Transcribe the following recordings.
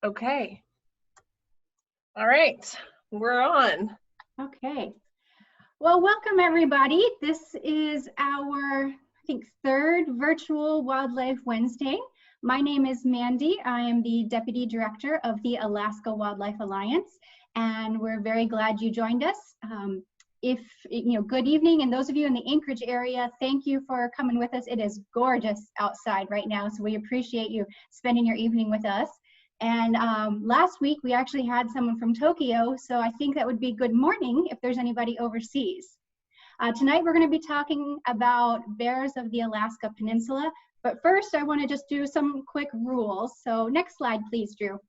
Okay. All right, we're on. Okay. Well, welcome everybody. This is our, I think, third virtual Wildlife Wednesday. My name is Mandy. I am the Deputy Director of the Alaska Wildlife Alliance, and we're very glad you joined us. Good evening, and those of you in the Anchorage area, thank you for coming with us. It is gorgeous outside right now, so we appreciate you spending your evening with us. And last week, we actually had someone from Tokyo, so I think that would be good morning if there's anybody overseas. Tonight, we're going to be talking about bears of the Alaska Peninsula. But first, I want to just do some quick rules. So next slide, please, Drew.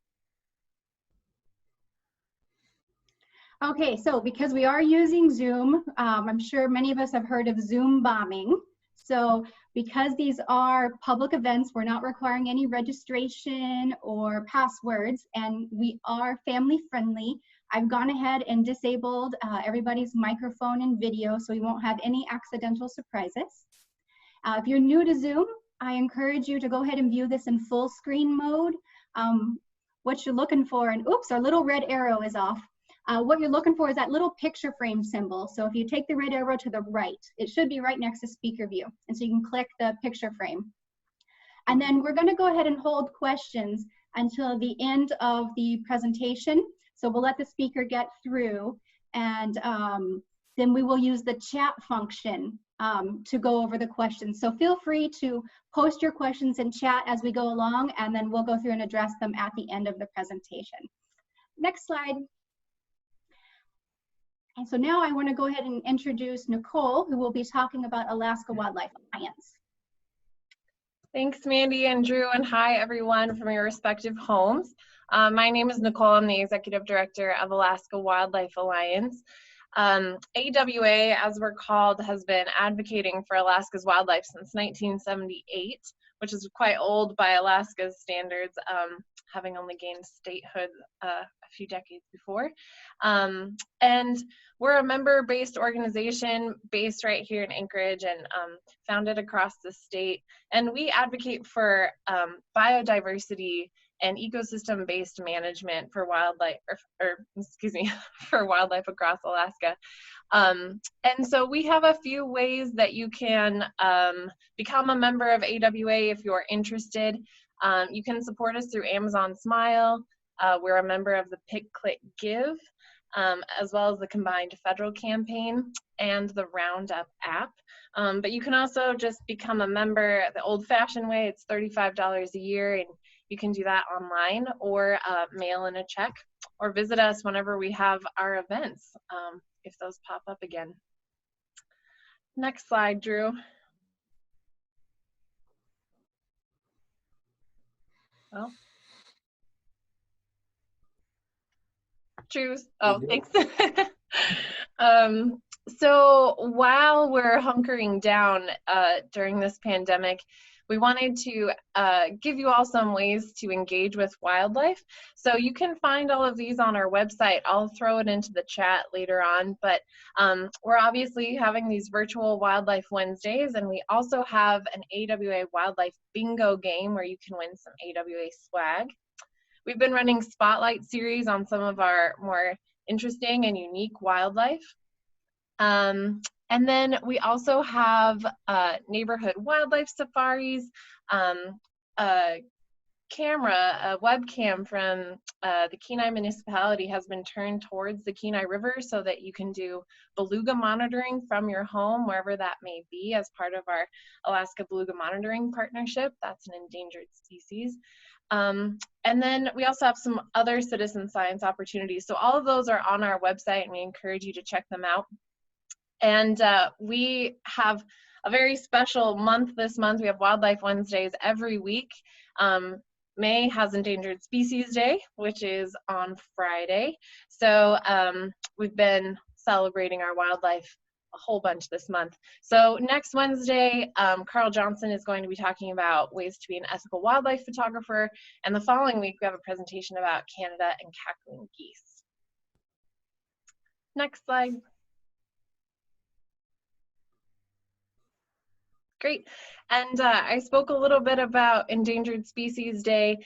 Okay, so because we are using Zoom, I'm sure many of us have heard of Zoom bombing. So because these are public events, we're not requiring any registration or passwords, and we are family friendly. I've gone ahead and disabled everybody's microphone and video so we won't have any accidental surprises. If you're new to Zoom, I encourage you to go ahead and view this in full screen mode. What you're looking for, and oops, our little red arrow is off. What you're looking for is that little picture frame symbol. So if you take the red arrow to the right, it should be right next to speaker view. And so you can click the picture frame. And then we're going to go ahead and hold questions until the end of the presentation. So we'll let the speaker get through, and then we will use the chat function to go over the questions. So feel free to post your questions in chat as we go along, and then we'll go through and address them at the end of the presentation. Next slide. And so now I want to go ahead and introduce Nicole, who will be talking about Alaska Wildlife Alliance. Thanks, Mandy and Drew, and hi, everyone from your respective homes. My name is Nicole. I'm the Executive Director of Alaska Wildlife Alliance. AWA, as we're called, has been advocating for Alaska's wildlife since 1978, which is quite old by Alaska's standards, having only gained statehood a few decades before. And we're a member-based organization based right here in Anchorage and founded across the state. And we advocate for biodiversity and ecosystem-based management for wildlife, for wildlife across Alaska. And so we have a few ways that you can become a member of AWA if you're interested. You can support us through Amazon Smile. We're a member of the Pick, Click, Give, as well as the Combined Federal Campaign and the Roundup app. But you can also just become a member the old-fashioned way. It's $35 a year, and you can do that online or mail in a check or visit us whenever we have our events, if those pop up again. Next slide, Drew. Well, Drew, oh, thanks. So while we're hunkering down during this pandemic, we wanted to give you all some ways to engage with wildlife. So you can find all of these on our website. I'll throw it into the chat later on, but we're obviously having these virtual Wildlife Wednesdays, and we also have an AWA Wildlife Bingo game where you can win some AWA swag. We've been running spotlight series on some of our more interesting and unique wildlife. And then we also have neighborhood wildlife safaris, a webcam from the Kenai municipality has been turned towards the Kenai River so that you can do beluga monitoring from your home, wherever that may be, as part of our Alaska Beluga Monitoring Partnership. That's an endangered species. And then we also have some other citizen science opportunities. So all of those are on our website, and we encourage you to check them out. And we have a very special month this month. We have Wildlife Wednesdays every week. May has Endangered Species Day, which is on Friday. So we've been celebrating our wildlife a whole bunch this month. So next Wednesday, Carl Johnson is going to be talking about ways to be an ethical wildlife photographer. And the following week, we have a presentation about Canada and cackling geese. Next slide. Great. And I spoke a little bit about Endangered Species Day.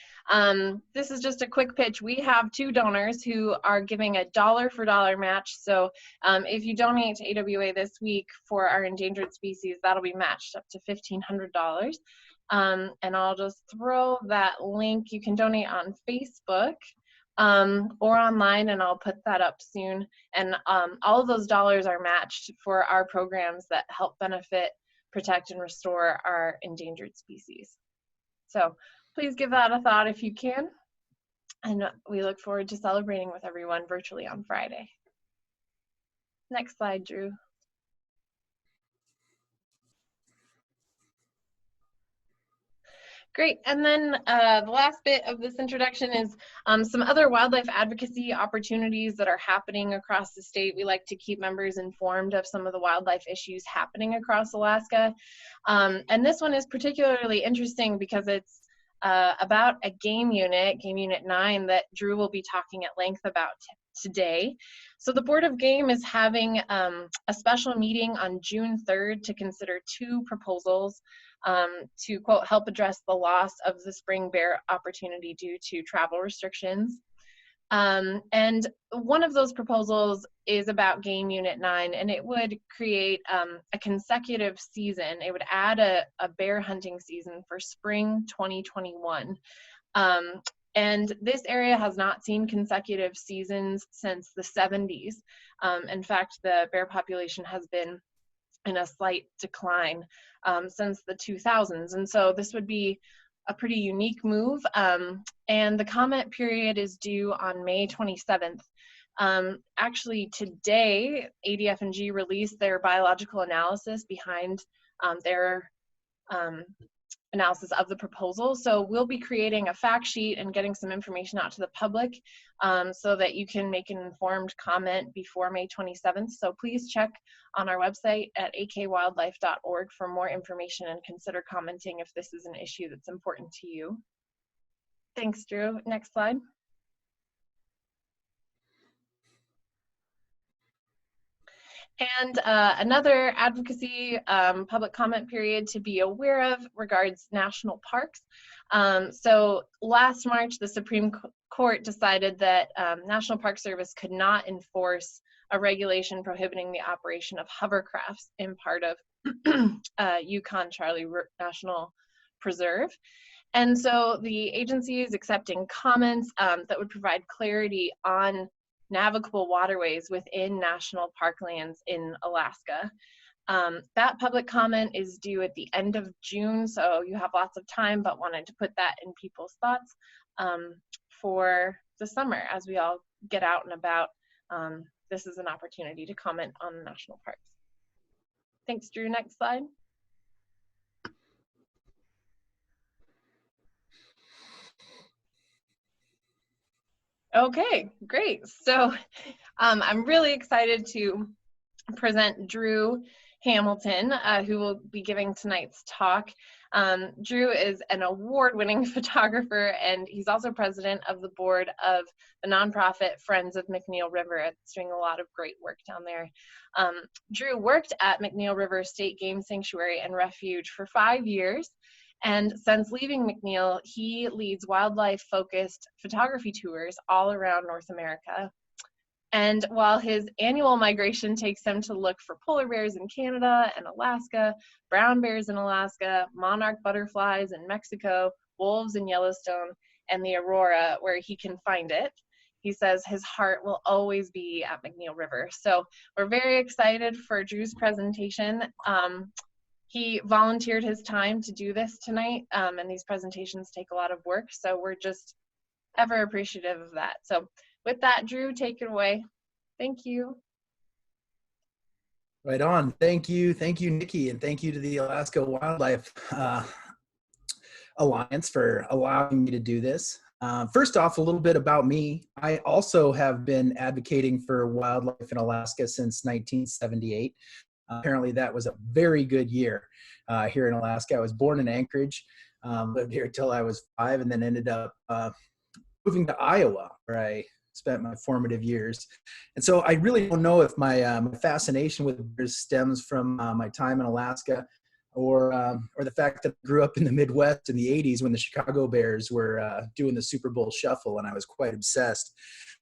This is just a quick pitch. We have 2 donors who are giving a dollar for dollar match. So if you donate to AWA this week for our endangered species, that'll be matched up to $1,500. And I'll just throw that link. You can donate on Facebook or online, and I'll put that up soon. And all of those dollars are matched for our programs that help benefit, protect, and restore our endangered species. So please give that a thought if you can. And we look forward to celebrating with everyone virtually on Friday. Next slide, Drew. Great. And then the last bit of this introduction is some other wildlife advocacy opportunities that are happening across the state. We like to keep members informed of some of the wildlife issues happening across Alaska. And this one is particularly interesting because it's about a game unit 9, that Drew will be talking at length about today. So the Board of Game is having a special meeting on June 3rd to consider 2 proposals to, quote, help address the loss of the spring bear opportunity due to travel restrictions. And one of those proposals is about Game Unit 9, and it would create a consecutive season. It would add a bear hunting season for spring 2021. And this area has not seen consecutive seasons since the 70s. In fact, the bear population has been in a slight decline since the 2000s. And so this would be a pretty unique move. And the comment period is due on May 27th. Actually, today, ADF&G released their biological analysis behind their analysis of the proposal. So we'll be creating a fact sheet and getting some information out to the public so that you can make an informed comment before May 27th. So please check on our website at akwildlife.org for more information and consider commenting if this is an issue that's important to you. Thanks, Drew. Next slide. And another advocacy public comment period to be aware of regards national parks. So last March, the Supreme Court decided that National Park Service could not enforce a regulation prohibiting the operation of hovercrafts in part of Yukon Charlie National Preserve. And so the agency is accepting comments that would provide clarity on navigable waterways within national parklands in Alaska. That public comment is due at the end of June, so you have lots of time, but wanted to put that in people's thoughts for the summer as we all get out and about. This is an opportunity to comment on national parks. Thanks, Drew. Next slide. Okay, great. So I'm really excited to present Drew Hamilton, who will be giving tonight's talk. Drew is an award-winning photographer, and he's also president of the board of the nonprofit Friends of McNeil River. It's doing a lot of great work down there. Drew worked at McNeil River State Game Sanctuary and Refuge for 5 years. And since leaving McNeil, he leads wildlife-focused photography tours all around North America. And while his annual migration takes him to look for polar bears in Canada and Alaska, brown bears in Alaska, monarch butterflies in Mexico, wolves in Yellowstone, and the aurora where he can find it, he says his heart will always be at McNeil River. So we're very excited for Drew's presentation. He volunteered his time to do this tonight, and these presentations take a lot of work, so we're just ever appreciative of that. So with that, Drew, take it away. Thank you. Right on. Thank you, Nikki, and thank you to the Alaska Wildlife Alliance for allowing me to do this. First off, a little bit about me. I also have been advocating for wildlife in Alaska since 1978. Apparently that was a very good year here in Alaska. I was born in Anchorage, lived here till I was 5, and then ended up moving to Iowa, where I spent my formative years. And so I really don't know if my fascination with bears stems from my time in Alaska or the fact that I grew up in the Midwest in the 80s when the Chicago Bears were doing the Super Bowl shuffle, and I was quite obsessed.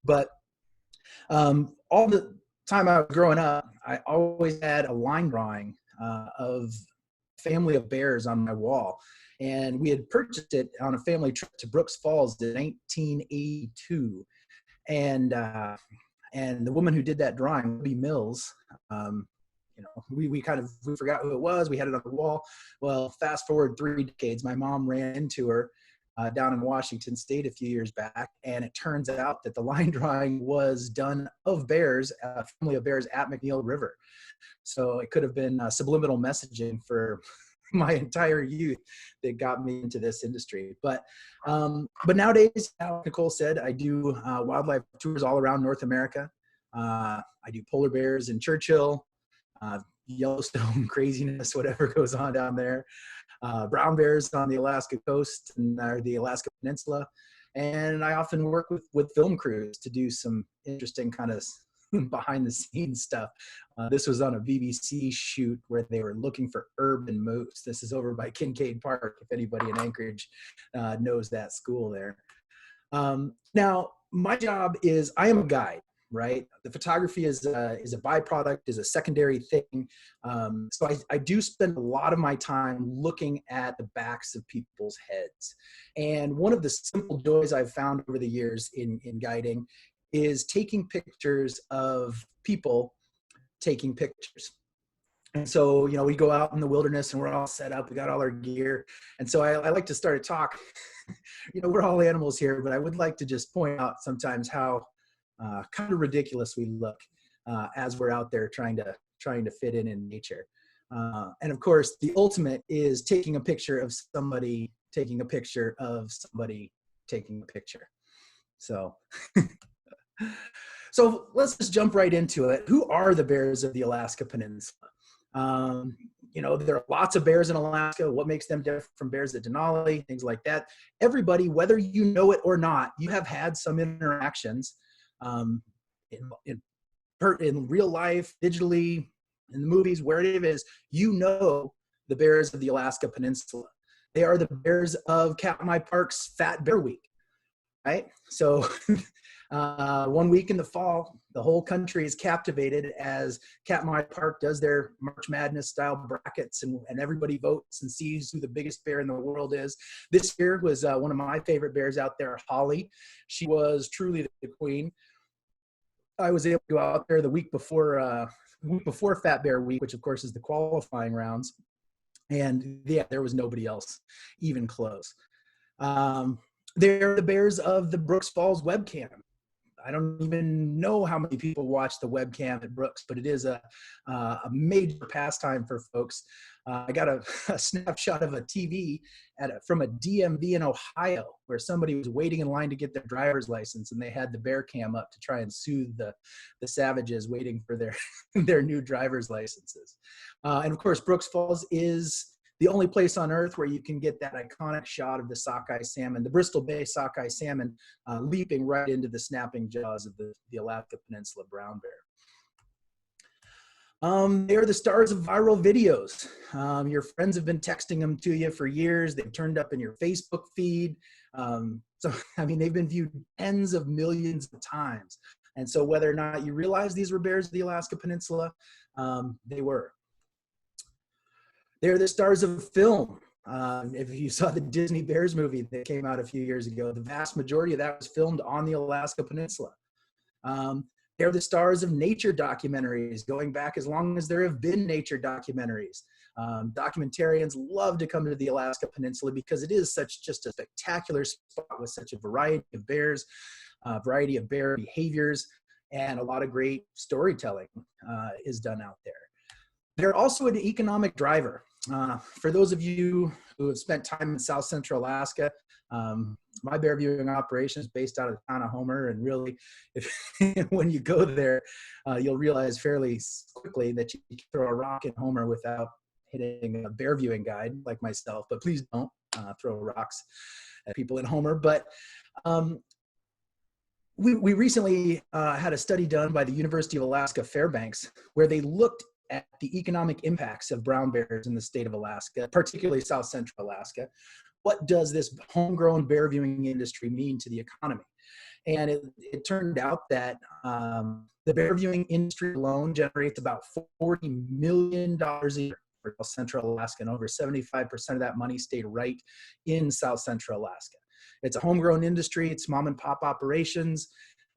But all the time I was growing up, I always had a line drawing of family of bears on my wall. And we had purchased it on a family trip to Brooks Falls in 1982. And the woman who did that drawing, Libby Mills, we forgot who it was. We had it on the wall. Well, fast forward 3 decades, my mom ran into her down in Washington State a few years back, and it turns out that the line drawing was done of bears, a family of bears at McNeil River. So it could have been subliminal messaging for my entire youth that got me into this industry. But nowadays, like Nicole said, I do wildlife tours all around North America. I do polar bears in Churchill, Yellowstone craziness, whatever goes on down there. Brown bears on the Alaska coast and the Alaska Peninsula. And I often work with film crews to do some interesting kind of behind the scenes stuff. This was on a BBC shoot where they were looking for urban moose. This is over by Kincaid Park, if anybody in Anchorage knows that school there. Now, my job is, I am a guide, right? The photography is a byproduct, is a secondary thing. So I do spend a lot of my time looking at the backs of people's heads. And one of the simple joys I've found over the years in guiding is taking pictures of people taking pictures. And so, we go out in the wilderness and we're all set up, we got all our gear. And so I like to start a talk, we're all animals here, but I would like to just point out sometimes how kind of ridiculous we look as we're out there trying to fit in nature. And of course, the ultimate is taking a picture of somebody taking a picture of somebody taking a picture. So, so let's just jump right into it. Who are the bears of the Alaska Peninsula? There are lots of bears in Alaska. What makes them different from bears at Denali, things like that. Everybody, whether you know it or not, you have had some interactions in real life, digitally, in the movies, where it is, the bears of the Alaska Peninsula. They are the bears of Katmai Park's Fat Bear Week, right? So 1 week in the fall, the whole country is captivated as Katmai Park does their March Madness style brackets, and everybody votes and sees who the biggest bear in the world is. This year was one of my favorite bears out there, Holly. She was truly the queen. I was able to go out there the week before Fat Bear Week, which of course is the qualifying rounds. And yeah, there was nobody else even close. They're the bears of the Brooks Falls webcam. I don't even know how many people watch the webcam at Brooks, but it is a major pastime for folks. I got a snapshot of a TV from a DMV in Ohio where somebody was waiting in line to get their driver's license, and they had the bear cam up to try and soothe the savages waiting for their new driver's licenses. And of course, Brooks Falls is the only place on earth where you can get that iconic shot of the sockeye salmon, the Bristol Bay sockeye salmon, leaping right into the snapping jaws of the Alaska Peninsula brown bear. They're the stars of viral videos. Your friends have been texting them to you for years. They've turned up in your Facebook feed. They've been viewed tens of millions of times. And so whether or not you realize these were bears of the Alaska Peninsula, they were. They're the stars of film. If you saw the Disney Bears movie that came out a few years ago, the vast majority of that was filmed on the Alaska Peninsula. They're the stars of nature documentaries, going back as long as there have been nature documentaries. Documentarians love to come to the Alaska Peninsula because it is just a spectacular spot with such a variety of bears, a variety of bear behaviors, and a lot of great storytelling is done out there. They're also an economic driver. For those of you who have spent time in South Central Alaska, my bear viewing operation is based out of the town of Homer, and really, when you go there, you'll realize fairly quickly that you can throw a rock in Homer without hitting a bear viewing guide like myself, but please don't throw rocks at people in Homer. But we recently had a study done by the University of Alaska Fairbanks where they looked at the economic impacts of brown bears in the state of Alaska, particularly South Central Alaska. What does this homegrown bear viewing industry mean to the economy? And it turned out that the bear viewing industry alone generates about $40 million a year for South Central Alaska, and over 75% of that money stayed right in South Central Alaska. It's a homegrown industry. It's mom and pop operations.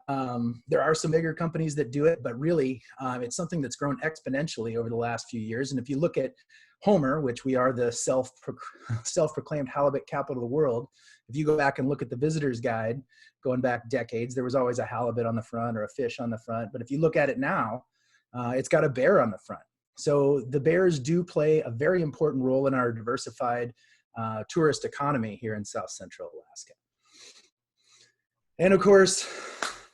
There are some bigger companies that do it, but really it's something that's grown exponentially over the last few years. And if you look at Homer, which we are the self-proclaimed halibut capital of the world, if you go back and look at the visitor's guide, going back decades, there was always a halibut on the front or a fish on the front. But if you look at it now, it's got a bear on the front. So the bears do play a very important role in our diversified tourist economy here in South Central Alaska. And of course,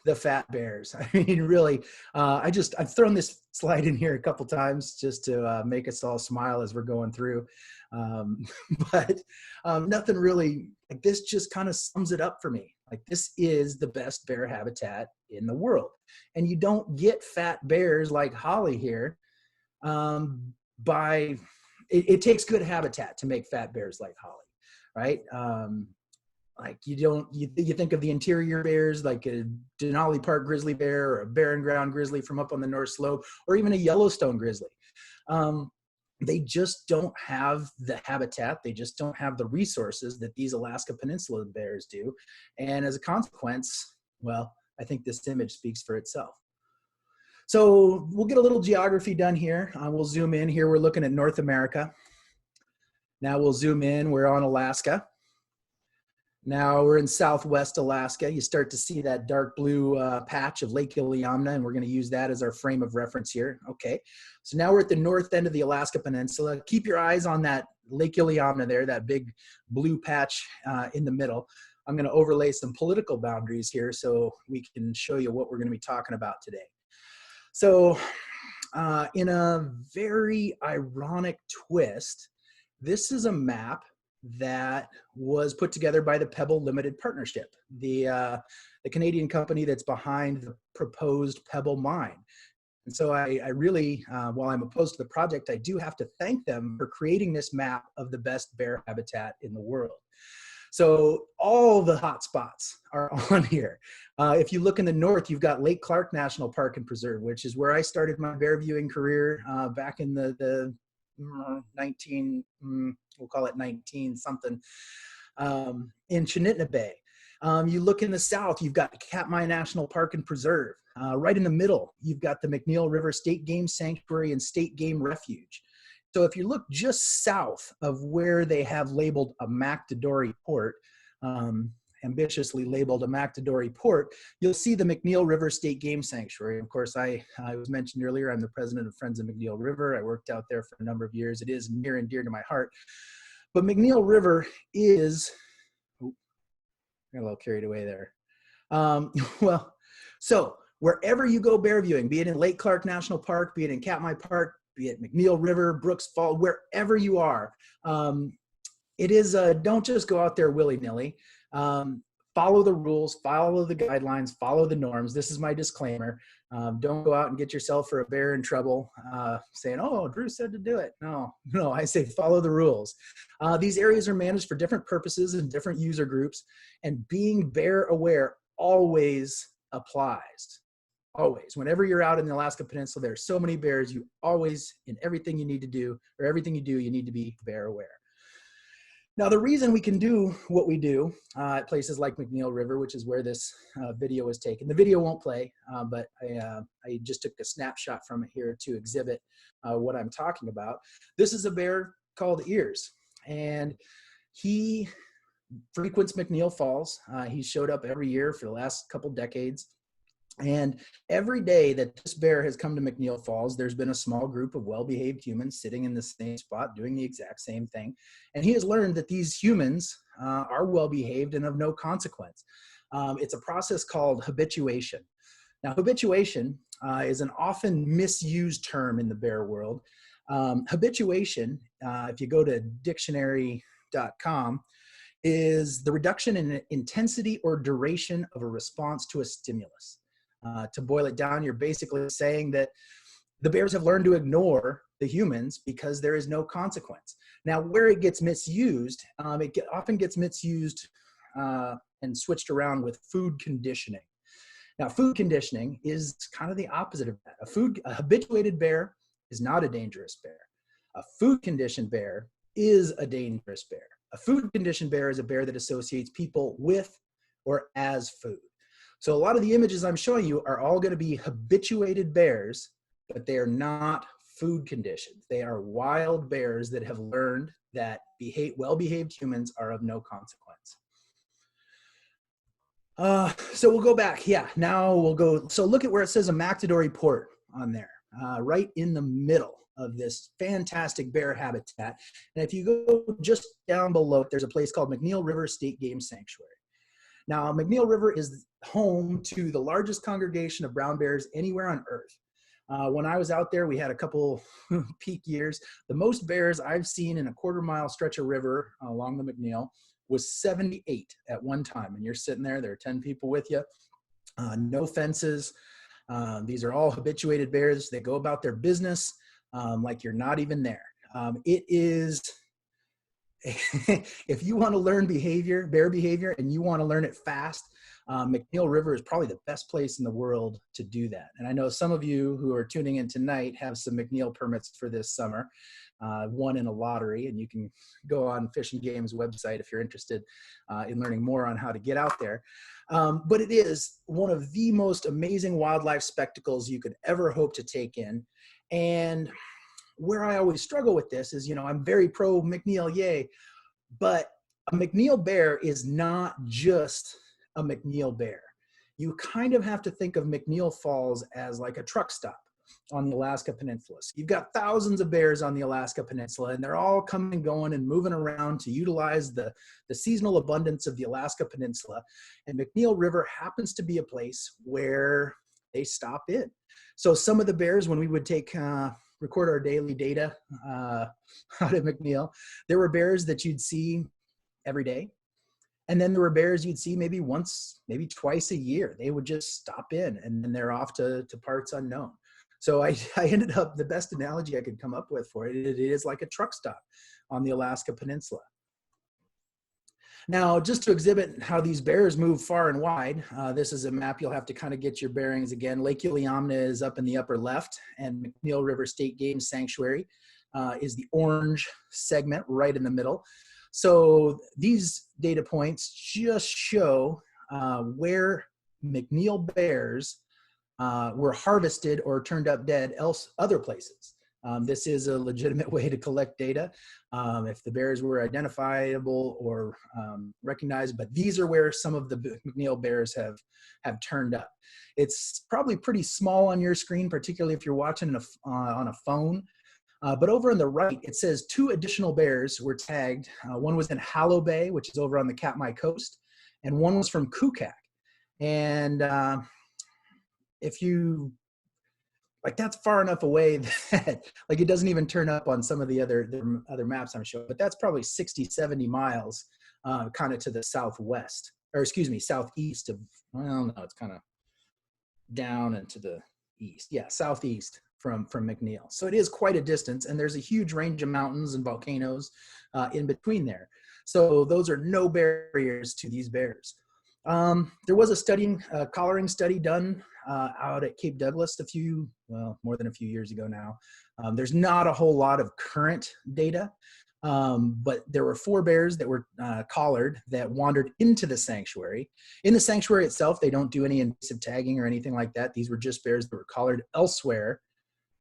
the fat bears. I mean, really, I've thrown this slide in here a couple times just to make us all smile as we're going through. But nothing really, like this just kind of sums it up for me. Like, this is the best bear habitat in the world. And you don't get fat bears like Holly here it takes good habitat to make fat bears like Holly, right? Like you think of the interior bears like a Denali Park grizzly bear or a barren ground grizzly from up on the North Slope, or even a Yellowstone grizzly. They just don't have the habitat. They just don't have the resources that these Alaska Peninsula bears do. And as a consequence, well, I think this image speaks for itself. So we'll get a little geography done here. We'll zoom in here. We're looking at North America. Now we'll zoom in. We're on Alaska. Now we're in Southwest Alaska. You start to see that dark blue patch of Lake Iliamna, and we're going to use that as our frame of reference here. Okay, so now we're at the north end of the Alaska Peninsula. Keep your eyes on that Lake Iliamna there, that big blue patch in the middle. I'm going to overlay some political boundaries here so we can show you what we're going to be talking about today. So in a very ironic twist, this is a map that was put together by the Pebble Limited Partnership, the Canadian company that's behind the proposed Pebble mine. And so I really, while I'm opposed to the project, I do have to thank them for creating this map of the best bear habitat in the world. So all the hot spots are on here. If you look in the north, you've got Lake Clark National Park and Preserve, which is where I started my bear viewing career back in the 19 something in Chinitna Bay. You look in the south, you've got Katmai National Park and Preserve. Right in the middle, you've got the McNeil River State Game Sanctuary and State Game Refuge. So if you look just south of where they have labeled a Mactadori Port, ambitiously labeled a Mactadori Port, you'll see the McNeil River State Game Sanctuary. Of course, I was mentioned earlier, I'm the president of Friends of McNeil River. I worked out there for a number of years. It is near and dear to my heart. But McNeil River is, got a little carried away there. Well, so wherever you go bear viewing, be it in Lake Clark National Park, be it in Katmai Park, be it McNeil River, Brooks Fall, wherever you are, it is don't just go out there willy-nilly. Follow the rules, follow the guidelines, follow the norms. This is my disclaimer. Don't go out and get yourself for a bear in trouble saying, oh, Drew said to do it. No, I say follow the rules. These areas are managed for different purposes and different user groups, and being bear aware always applies. Always. Whenever you're out in the Alaska Peninsula, there are so many bears, you always, in everything you need to do, or everything you do, you need to be bear aware. Now, the reason we can do what we do at places like McNeil River, which is where this video was taken, the video won't play, but I just took a snapshot from it here to exhibit what I'm talking about. This is a bear called Ears, and he frequents McNeil Falls. He showed up every year for the last couple decades. And every day that this bear has come to McNeil Falls, there's been a small group of well-behaved humans sitting in the same spot doing the exact same thing. And he has learned that these humans are well-behaved and of no consequence. It's a process called habituation. Now, habituation is an often misused term in the bear world. Habituation, if you go to dictionary.com, is the reduction in intensity or duration of a response to a stimulus. To boil it down, you're basically saying that the bears have learned to ignore the humans because there is no consequence. Now, where it gets misused, often gets misused and switched around with food conditioning. Now, food conditioning is kind of the opposite of that. A habituated bear is not a dangerous bear. A food conditioned bear is a dangerous bear. A food conditioned bear is a bear that associates people with or as food. So a lot of the images I'm showing you are all going to be habituated bears, but they are not food conditioned. They are wild bears that have learned that well-behaved humans are of no consequence. So we'll go back. Yeah, now we'll go. So look at where it says Amactidori Port on there, right in the middle of this fantastic bear habitat. And if you go just down below, there's a place called McNeil River State Game Sanctuary. Now, McNeil River is home to the largest congregation of brown bears anywhere on Earth. When I was out there, we had a couple peak years. The most bears I've seen in a quarter-mile stretch of river along the McNeil was 78 at one time. And you're sitting there, there are 10 people with you, no fences. These are all habituated bears. They go about their business like you're not even there. It is, if you want to learn bear behavior, and you want to learn it fast, McNeil River is probably the best place in the world to do that. And I know some of you who are tuning in tonight have some McNeil permits for this summer, won in a lottery, and you can go on Fish and Game's website if you're interested in learning more on how to get out there. But it is one of the most amazing wildlife spectacles you could ever hope to take in. And where I always struggle with this is, you know, I'm very pro McNeil, yay, but a McNeil bear is not just a McNeil bear. You kind of have to think of McNeil Falls as like a truck stop on the Alaska Peninsula. So you've got thousands of bears on the Alaska Peninsula, and they're all coming and going and moving around to utilize the seasonal abundance of the Alaska Peninsula. And McNeil River happens to be a place where they stop in. So some of the bears, when we would record our daily data out at McNeil, there were bears that you'd see every day. And then there were bears you'd see maybe once, maybe twice a year. They would just stop in, and then they're off to parts unknown. So I ended up, the best analogy I could come up with for it, it is like a truck stop on the Alaska Peninsula. Now, just to exhibit how these bears move far and wide, this is a map. You'll have to kind of get your bearings again. Lake Iliamna is up in the upper left, and McNeil River State Game Sanctuary is the orange segment right in the middle. So these data points just show where McNeil bears were harvested or turned up dead other places. This is a legitimate way to collect data if the bears were identifiable or recognized, but these are where some of the McNeil bears have turned up. It's probably pretty small on your screen, particularly if you're watching on a phone. But over on the right, it says 2 additional bears were tagged. One was in Hallow Bay, which is over on the Katmai coast, and one was from Kukak. And if you, like, that's far enough away that, like, it doesn't even turn up on some of the other maps I'm showing, but that's probably 60, 70 miles kind of to the southwest, or excuse me, southeast of, well, no, it's kind of down and to the east. Yeah, southeast from McNeil. So it is quite a distance, and there's a huge range of mountains and volcanoes in between there. So those are no barriers to these bears. There was a collaring study done out at Cape Douglas more than a few years ago now. There's not a whole lot of current data, but there were 4 bears that were collared that wandered into the sanctuary. In the sanctuary itself, they don't do any invasive tagging or anything like that. These were just bears that were collared elsewhere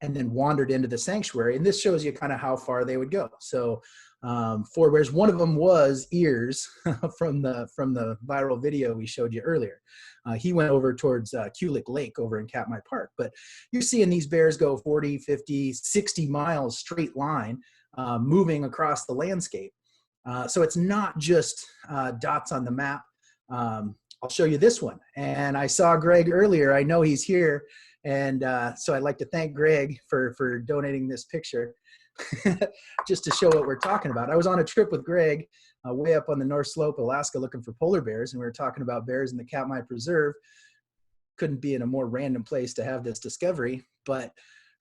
and then wandered into the sanctuary. And this shows you kind of how far they would go. So 4 bears, one of them was Ears from the viral video we showed you earlier. He went over towards Kulik Lake over in Katmai Park, but you're seeing these bears go 40, 50, 60 miles straight line, moving across the landscape. So it's not just dots on the map. I'll show you this one. And I saw Greg earlier. I know he's here. And so I'd like to thank Greg for donating this picture just to show what we're talking about. I was on a trip with Greg way up on the North Slope, Alaska, looking for polar bears, and we were talking about bears in the Katmai Preserve. Couldn't be in a more random place to have this discovery, but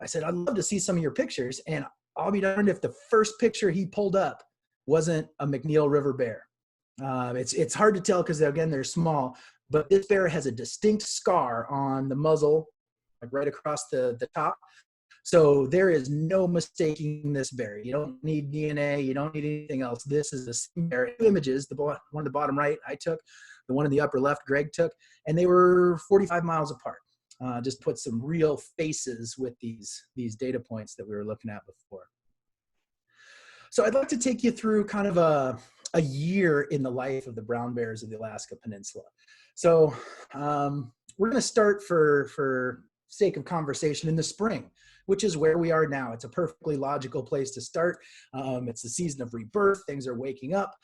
I said, I'd love to see some of your pictures. And I'll be darned if the first picture he pulled up wasn't a McNeil River bear. It's hard to tell because, again, they're small, but this bear has a distinct scar on the muzzle, like right across the top. So there is no mistaking this bear. You don't need DNA. You don't need anything else. This is the same bear. Images, the one on the bottom right I took, the one in the upper left Greg took, and they were 45 miles apart. Just put some real faces with these data points that we were looking at before. So I'd like to take you through kind of a year in the life of the brown bears of the Alaska Peninsula. So we're going to start for sake of conversation in the spring, which is where we are now. It's a perfectly logical place to start. It's the season of rebirth. Things are waking up.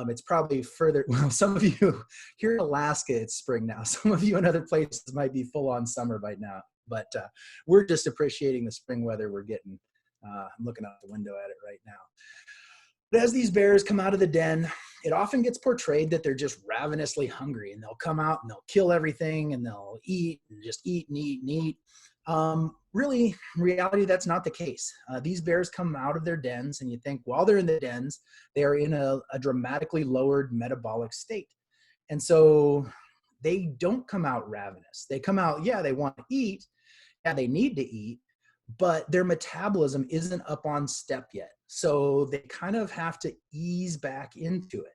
It's probably further, well, some of you here in Alaska, it's spring now. Some of you in other places might be full on summer by now, but we're just appreciating the spring weather we're getting. I'm looking out the window at it right now. But as these bears come out of the den, it often gets portrayed that they're just ravenously hungry, and they'll come out and they'll kill everything and they'll eat and just eat and eat and eat. Really, in reality, that's not the case. These bears come out of their dens, and you think while they're in the dens, they are in a dramatically lowered metabolic state. And so they don't come out ravenous. They come out, yeah, they want to eat, yeah, they need to eat, but their metabolism isn't up on step yet. So they kind of have to ease back into it.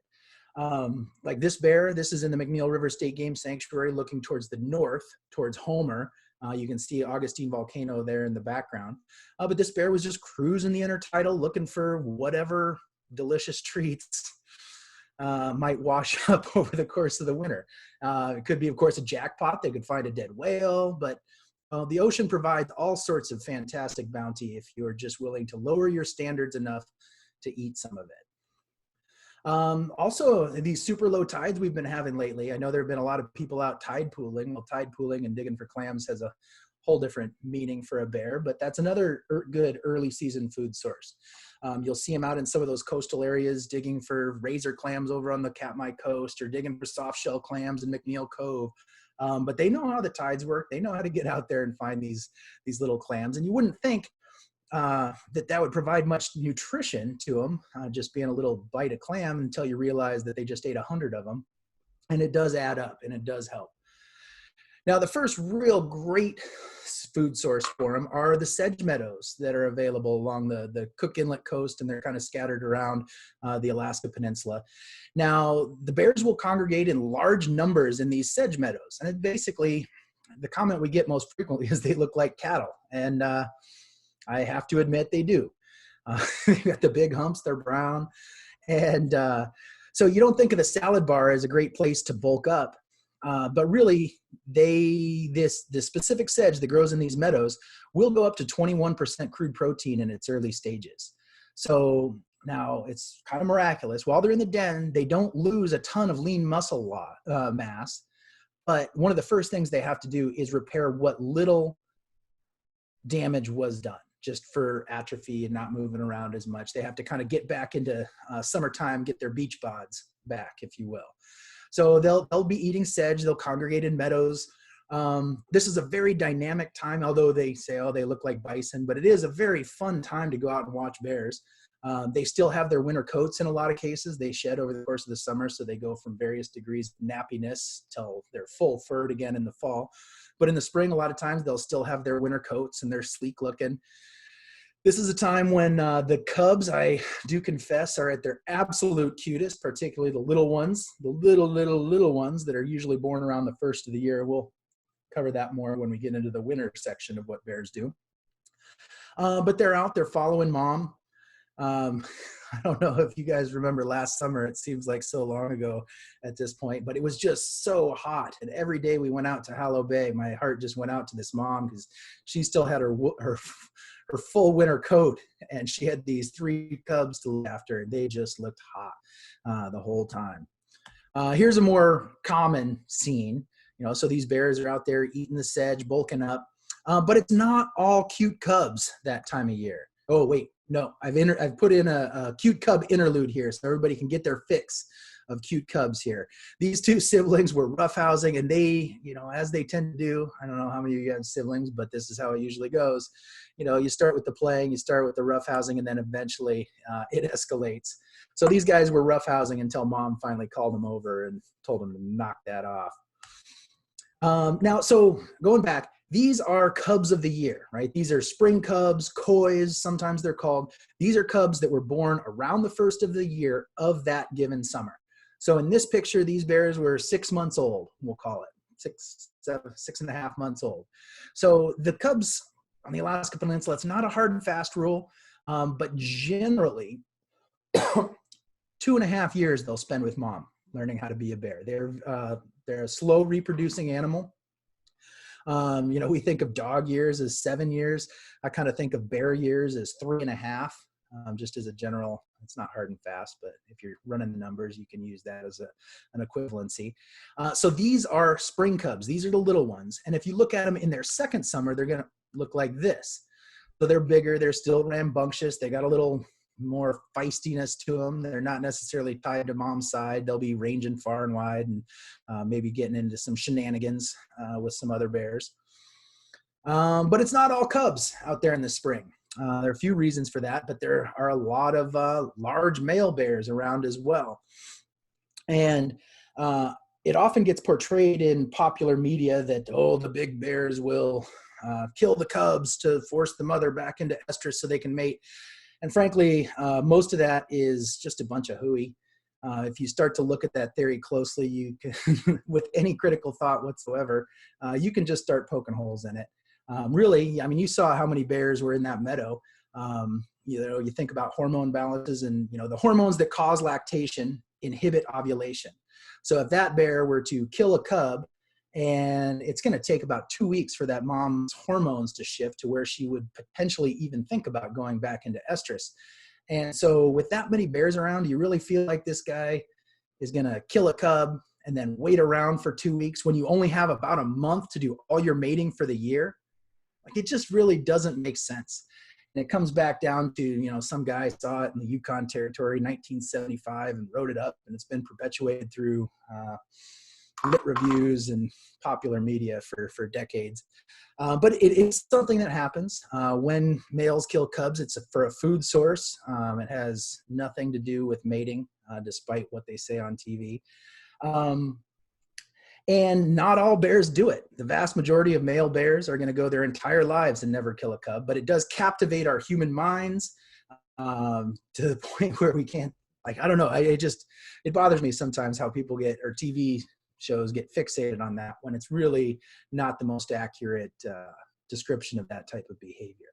Like this bear, this is in the McNeil River State Game Sanctuary looking towards the north, towards Homer. You can see Augustine Volcano there in the background. But this bear was just cruising the intertidal looking for whatever delicious treats might wash up over the course of the winter. It could be, of course, a jackpot. They could find a dead whale, but the ocean provides all sorts of fantastic bounty if you're just willing to lower your standards enough to eat some of it. Also, these super low tides we've been having lately, I know there have been a lot of people out tide pooling. Well, tide pooling and digging for clams has a whole different meaning for a bear, but that's another good early season food source. You'll see them out in some of those coastal areas digging for razor clams over on the Katmai coast or digging for soft shell clams in McNeil Cove. But they know how the tides work. They know how to get out there and find these little clams. And you wouldn't think that would provide much nutrition to them, just being a little bite of clam, until you realize that they just ate 100 of them. And it does add up, and it does help. Now, the first real great food source for them are the sedge meadows that are available along the Cook Inlet coast, and they're kind of scattered around the Alaska Peninsula. Now, the bears will congregate in large numbers in these sedge meadows, and it basically, the comment we get most frequently is they look like cattle, and I have to admit they do. They've got the big humps, they're brown, and so you don't think of the salad bar as a great place to bulk up. But really, the specific sedge that grows in these meadows will go up to 21% crude protein in its early stages. So now it's kind of miraculous. While they're in the den, they don't lose a ton of lean muscle mass. But one of the first things they have to do is repair what little damage was done, just for atrophy and not moving around as much. They have to kind of get back into summertime, get their beach bods back, if you will. So they'll be eating sedge. They'll congregate in meadows. This is a very dynamic time, although they say, oh, they look like bison, but it is a very fun time to go out and watch bears. They still have their winter coats in a lot of cases. They shed over the course of the summer, so they go from various degrees of nappiness till they're full furred again in the fall. But in the spring, a lot of times they'll still have their winter coats and they're sleek looking. This is a time when the cubs, I do confess, are at their absolute cutest, particularly the little ones, the little ones that are usually born around the first of the year. We'll cover that more when we get into the winter section of what bears do. But they're out, they're following mom. I don't know if you guys remember last summer. It seems like so long ago at this point, but it was just so hot. And every day we went out to Hallow Bay, my heart just went out to this mom because she still had her full winter coat, and she had these 3 cubs to look after, and they just looked hot the whole time. Here's a more common scene. So these bears are out there eating the sedge, bulking up, but it's not all cute cubs that time of year. Oh, wait. No, I've put in a cute cub interlude here so everybody can get their fix of cute cubs here. These two siblings were roughhousing, and they, as they tend to do, I don't know how many of you have siblings, but this is how it usually goes. You start with the playing, you start with the roughhousing, and then eventually it escalates. So these guys were roughhousing until mom finally called them over and told them to knock that off. Now, so going back, these are cubs of the year, right? These are spring cubs, coys, sometimes they're called. These are cubs that were born around the first of the year of that given summer. So in this picture, these bears were 6 months old, we'll call it, 6.5 months old. So the cubs on the Alaska Peninsula, it's not a hard and fast rule, but generally 2.5 years they'll spend with mom learning how to be a bear. They're a slow reproducing animal. We think of dog years as 7 years. I kind of think of bear years as 3.5, just as a general. It's not hard and fast, but if you're running the numbers, you can use that as an equivalency. So these are spring cubs. These are the little ones. And if you look at them in their second summer, they're going to look like this. So they're bigger. They're still rambunctious. They got a little more feistiness to them. They're not necessarily tied to mom's side. They'll be ranging far and wide and maybe getting into some shenanigans with some other bears. But it's not all cubs out there in the spring. There are a few reasons for that, but there are a lot of large male bears around as well. And it often gets portrayed in popular media that, the big bears will kill the cubs to force the mother back into estrus so they can mate. And frankly, most of that is just a bunch of hooey. If you start to look at that theory closely, you can, with any critical thought whatsoever, you can just start poking holes in it. Really, I mean, you saw how many bears were in that meadow. You think about hormone balances, and the hormones that cause lactation inhibit ovulation. So if that bear were to kill a cub, and it's going to take about 2 weeks for that mom's hormones to shift to where she would potentially even think about going back into estrus. And so with that many bears around, do you really feel like this guy is going to kill a cub and then wait around for 2 weeks when you only have about a month to do all your mating for the year? Like, it just really doesn't make sense. And it comes back down to, some guy saw it in the Yukon Territory, 1975, and wrote it up, and it's been perpetuated through lit reviews and popular media for decades. But it's something that happens when males kill cubs. It's for a food source. It has nothing to do with mating, despite what they say on TV. And not all bears do it. The vast majority of male bears are going to go their entire lives and never kill a cub, but it does captivate our human minds to the point where we can't, I don't know. It bothers me sometimes how people or TV shows get fixated on that when it's really not the most accurate description of that type of behavior.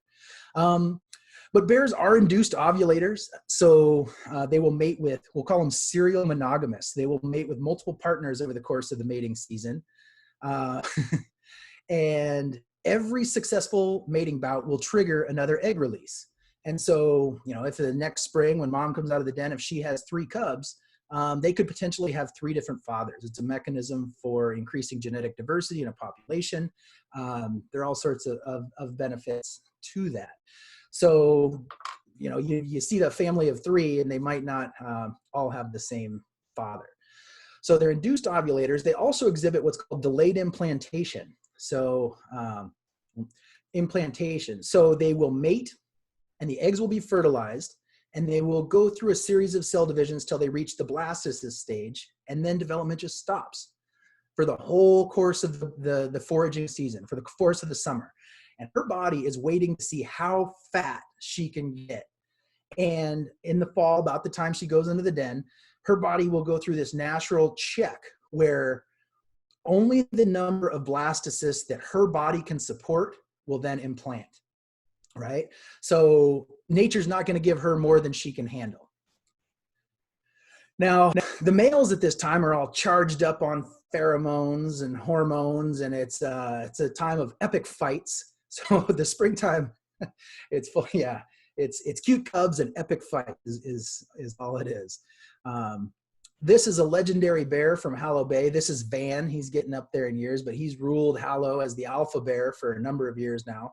But bears are induced ovulators, so they will mate with, we'll call them serial monogamous. They will mate with multiple partners over the course of the mating season. And every successful mating bout will trigger another egg release. And so, if the next spring when mom comes out of the den, if she has 3 cubs, they could potentially have 3 different fathers. It's a mechanism for increasing genetic diversity in a population. There are all sorts of benefits to that. So, you see the family of 3 and they might not all have the same father. So they're induced ovulators. They also exhibit what's called delayed implantation. So So they will mate and the eggs will be fertilized, and they will go through a series of cell divisions till they reach the blastocyst stage, and then development just stops for the whole course of the foraging season, for the course of the summer. And her body is waiting to see how fat she can get. And in the fall, about the time she goes into the den, her body will go through this natural check where only the number of blastocysts that her body can support will then implant, right? So nature's not going to give her more than she can handle. Now, the males at this time are all charged up on pheromones and hormones, and it's a time of epic fights. So the springtime, it's full, yeah, it's cute cubs and epic fight is all it is. This is a legendary bear from Hallow Bay. This is Van. He's getting up there in years, but he's ruled Hallow as the alpha bear for a number of years now.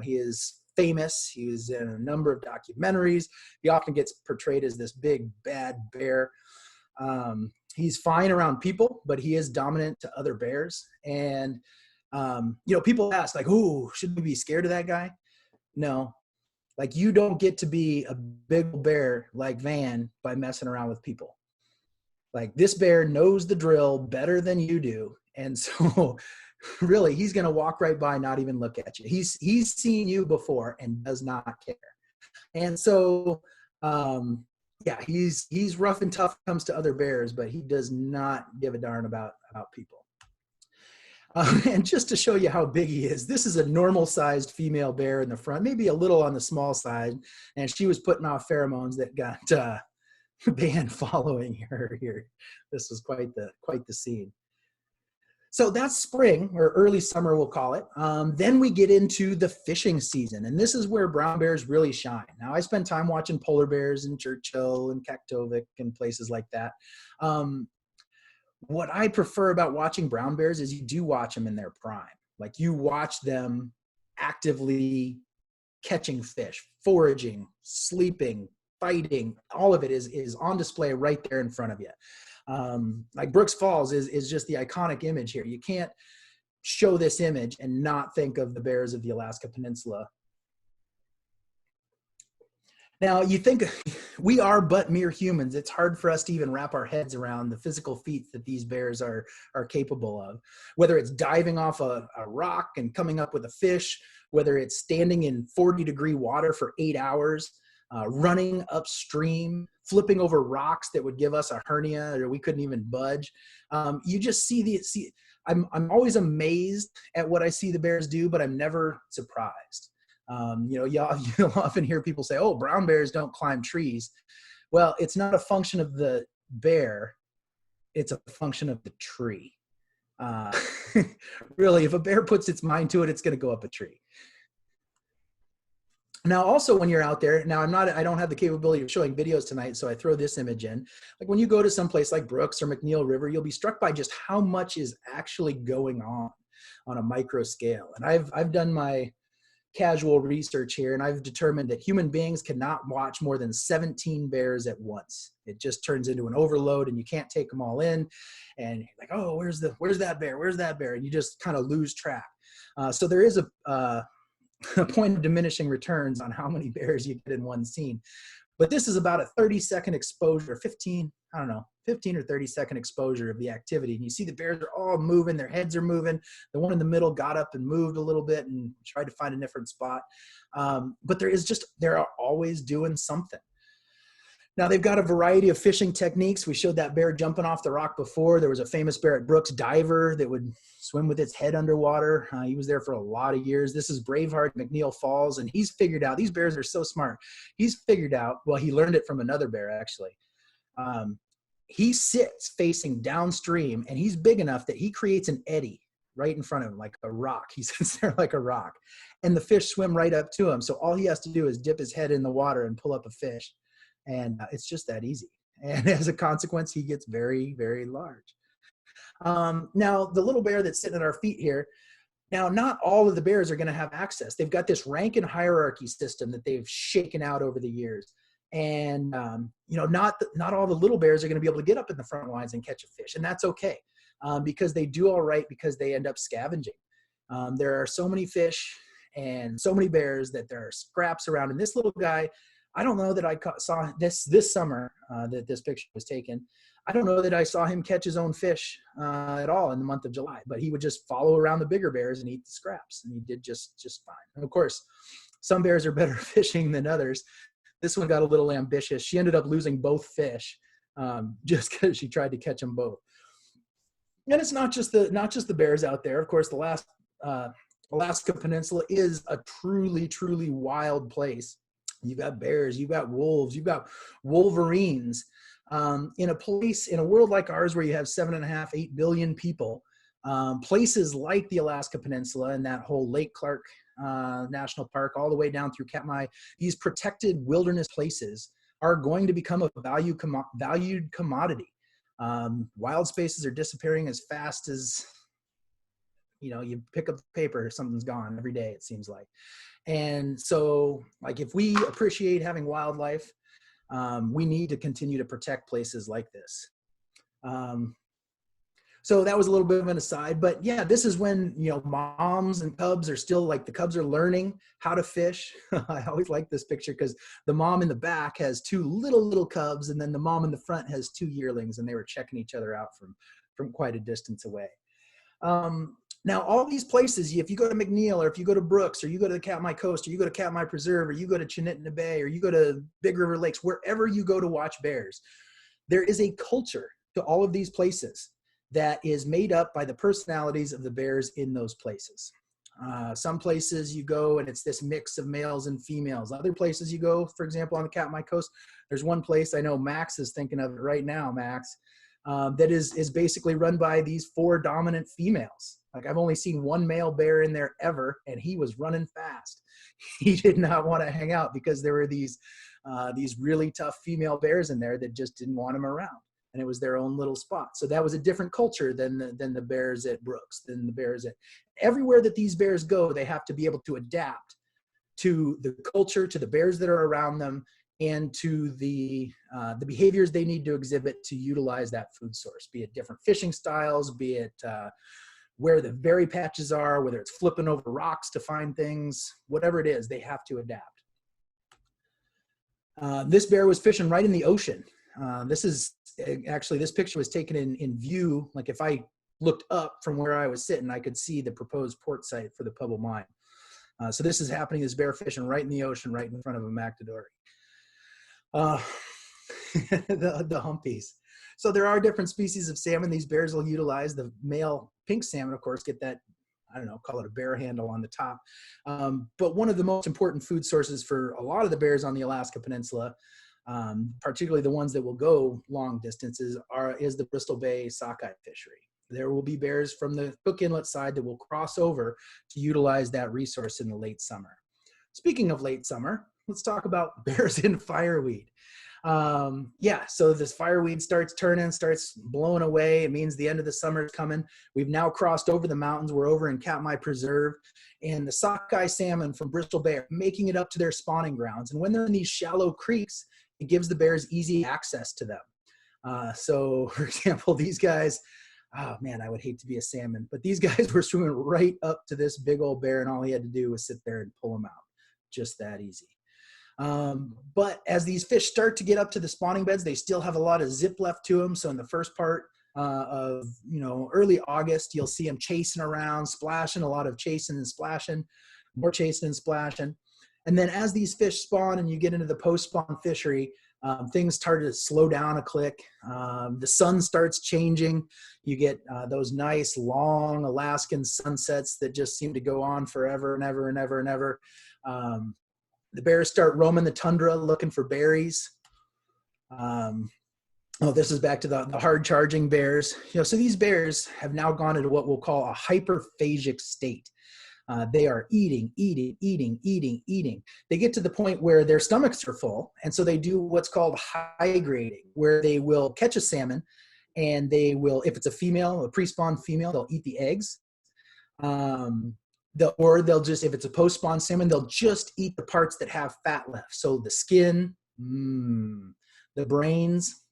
He is famous. He was in a number of documentaries. He often gets portrayed as this big bad bear. He's fine around people, but he is dominant to other bears. And, you know, people ask like, "Ooh, should we be scared of that guy?" No, like you don't get to be a big bear like Van by messing around with people. Like this bear knows the drill better than you do. And so really he's going to walk right by, not even look at you. He's seen you before and does not care. And so, yeah, he's rough and tough when it comes to other bears, but he does not give a darn about people. And just to show you how big he is, this is a normal sized female bear in the front, maybe a little on the small side. And she was putting off pheromones that got Van following her here. This was quite the scene. So that's spring, or early summer, we'll call it. Then we get into the fishing season, and this is where brown bears really shine. Now, I spend time watching polar bears in Churchill and Kaktovik and places like that. What I prefer about watching brown bears is you do watch them in their prime. Like you watch them actively catching fish, foraging, sleeping, fighting. All of it is on display right there in front of you. Like Brooks Falls is just the iconic image here. You can't show this image and not think of the bears of the Alaska Peninsula. Now, you think we are but mere humans. It's hard for us to even wrap our heads around the physical feats that these bears are capable of, whether it's diving off a rock and coming up with a fish, whether it's standing in 40-degree water for 8 hours, running upstream, flipping over rocks that would give us a hernia or we couldn't even budge. You just see I'm always amazed at what I see the bears do, but I'm never surprised. You know, you'll often hear people say, "Oh, brown bears don't climb trees." Well, it's not a function of the bear, it's a function of the tree. Really, if a bear puts its mind to it, it's going to go up a tree. Now, also when you're out there, now I don't have the capability of showing videos tonight, so I throw this image in. Like when you go to some place like Brooks or McNeil River, you'll be struck by just how much is actually going on a micro scale. And I've done my casual research here, and I've determined that human beings cannot watch more than 17 bears at once. It just turns into an overload, and you can't take them all in. And you're like, "Oh, where's that bear? Where's that bear?" And you just kind of lose track. So there is a point of diminishing returns on how many bears you get in one scene. But this is about a 30-second exposure, 15 or 30-second exposure of the activity. And you see the bears are all moving, their heads are moving. The one in the middle got up and moved a little bit and tried to find a different spot. But they're always doing something. Now, they've got a variety of fishing techniques. We showed that bear jumping off the rock before. There was a famous bear at Brooks, diver, that would swim with its head underwater. He was there for a lot of years. This is Braveheart, McNeil Falls, and he's figured out, these bears are so smart. He's figured out, well, he learned it from another bear, actually. He sits facing downstream, and he's big enough that he creates an eddy right in front of him, like a rock. He sits there like a rock, and the fish swim right up to him. So all he has to do is dip his head in the water and pull up a fish. And it's just that easy. And as a consequence, he gets very, very large. Now, the little bear that's sitting at our feet here, now, not all of the bears are going to have access. They've got this rank and hierarchy system that they've shaken out over the years. And, you know, not all the little bears are going to be able to get up in the front lines and catch a fish. And that's okay, because they do all right because they end up scavenging. There are so many fish and so many bears that there are scraps around. And this little guy, I don't know that I saw this summer that this picture was taken. I don't know that I saw him catch his own fish at all in the month of July, but he would just follow around the bigger bears and eat the scraps, and he did just fine. And of course, some bears are better fishing than others. This one got a little ambitious. She ended up losing both fish just because she tried to catch them both. And it's not just the bears out there. Of course, the Alaska Peninsula is a truly, truly wild place. You've got bears, you've got wolves, you've got wolverines. In a world like ours where you have 7.5, 8 billion people, places like the Alaska Peninsula and that whole Lake Clark National Park all the way down through Katmai, these protected wilderness places are going to become a valued commodity. Wild spaces are disappearing as fast as, you know, you pick up the paper, something's gone every day, it seems like. And so, like, if we appreciate having wildlife, we need to continue to protect places like this. So that was a little bit of an aside, but yeah, this is when, you know, moms and cubs are still like, the cubs are learning how to fish. I always like this picture because the mom in the back has two little cubs, and then the mom in the front has two yearlings, and they were checking each other out from quite a distance away. Now, all these places, if you go to McNeil, or if you go to Brooks, or you go to the Katmai Coast, or you go to Katmai Preserve, or you go to Chinitna Bay, or you go to Big River Lakes, wherever you go to watch bears, there is a culture to all of these places that is made up by the personalities of the bears in those places. Some places you go and it's this mix of males and females. Other places you go, for example, on the Katmai Coast, there's one place I know Max is thinking of it right now, Max, that is basically run by these 4 dominant females. Like, I've only seen one male bear in there ever, and he was running fast. He did not want to hang out because there were these really tough female bears in there that just didn't want him around. And it was their own little spot. So that was a different culture than the bears at Brooks, than the bears at everywhere that these bears go. They have to be able to adapt to the culture, to the bears that are around them, and to the behaviors they need to exhibit to utilize that food source, be it different fishing styles, be it where the berry patches are, whether it's flipping over rocks to find things, whatever it is, they have to adapt. This bear was fishing right in the ocean. This picture was taken in view. Like, if I looked up from where I was sitting, I could see the proposed port site for the Pebble Mine. So this is happening, this bear fishing right in the ocean, right in front of a McAdory. The humpies. So there are different species of salmon these bears will utilize. The male pink salmon, of course, get that, I don't know, call it a bear handle on the top. But one of the most important food sources for a lot of the bears on the Alaska Peninsula, particularly the ones that will go long distances, is the Bristol Bay sockeye fishery. There will be bears from the Cook Inlet side that will cross over to utilize that resource in the late summer. Speaking of late summer, let's talk about bears in fireweed. So this fireweed starts turning, starts blowing away. It means the end of the summer is coming. We've now crossed over the mountains. We're over in Katmai Preserve, and the sockeye salmon from Bristol Bay are making it up to their spawning grounds. And when they're in these shallow creeks, it gives the bears easy access to them. So for example, these guys, oh man, I would hate to be a salmon, but these guys were swimming right up to this big old bear, and all he had to do was sit there and pull him out. Just that easy. But as these fish start to get up to the spawning beds, they still have a lot of zip left to them. So in the first part of, early August, you'll see them chasing around, splashing, a lot of chasing and splashing, more chasing and splashing. And then as these fish spawn and you get into the post-spawn fishery, things start to slow down a click. The sun starts changing. You get those nice long Alaskan sunsets that just seem to go on forever and ever and ever and ever. The bears start roaming the tundra looking for berries. This is back to the hard charging bears. So these bears have now gone into what we'll call a hyperphagic state. They are eating. They get to the point where their stomachs are full, and so they do what's called hydrating, where they will catch a salmon, and they will, if it's a female, a pre-spawn female, they'll eat the eggs. They'll just, if it's a post-spawn salmon, they'll just eat the parts that have fat left. So the skin, the brains,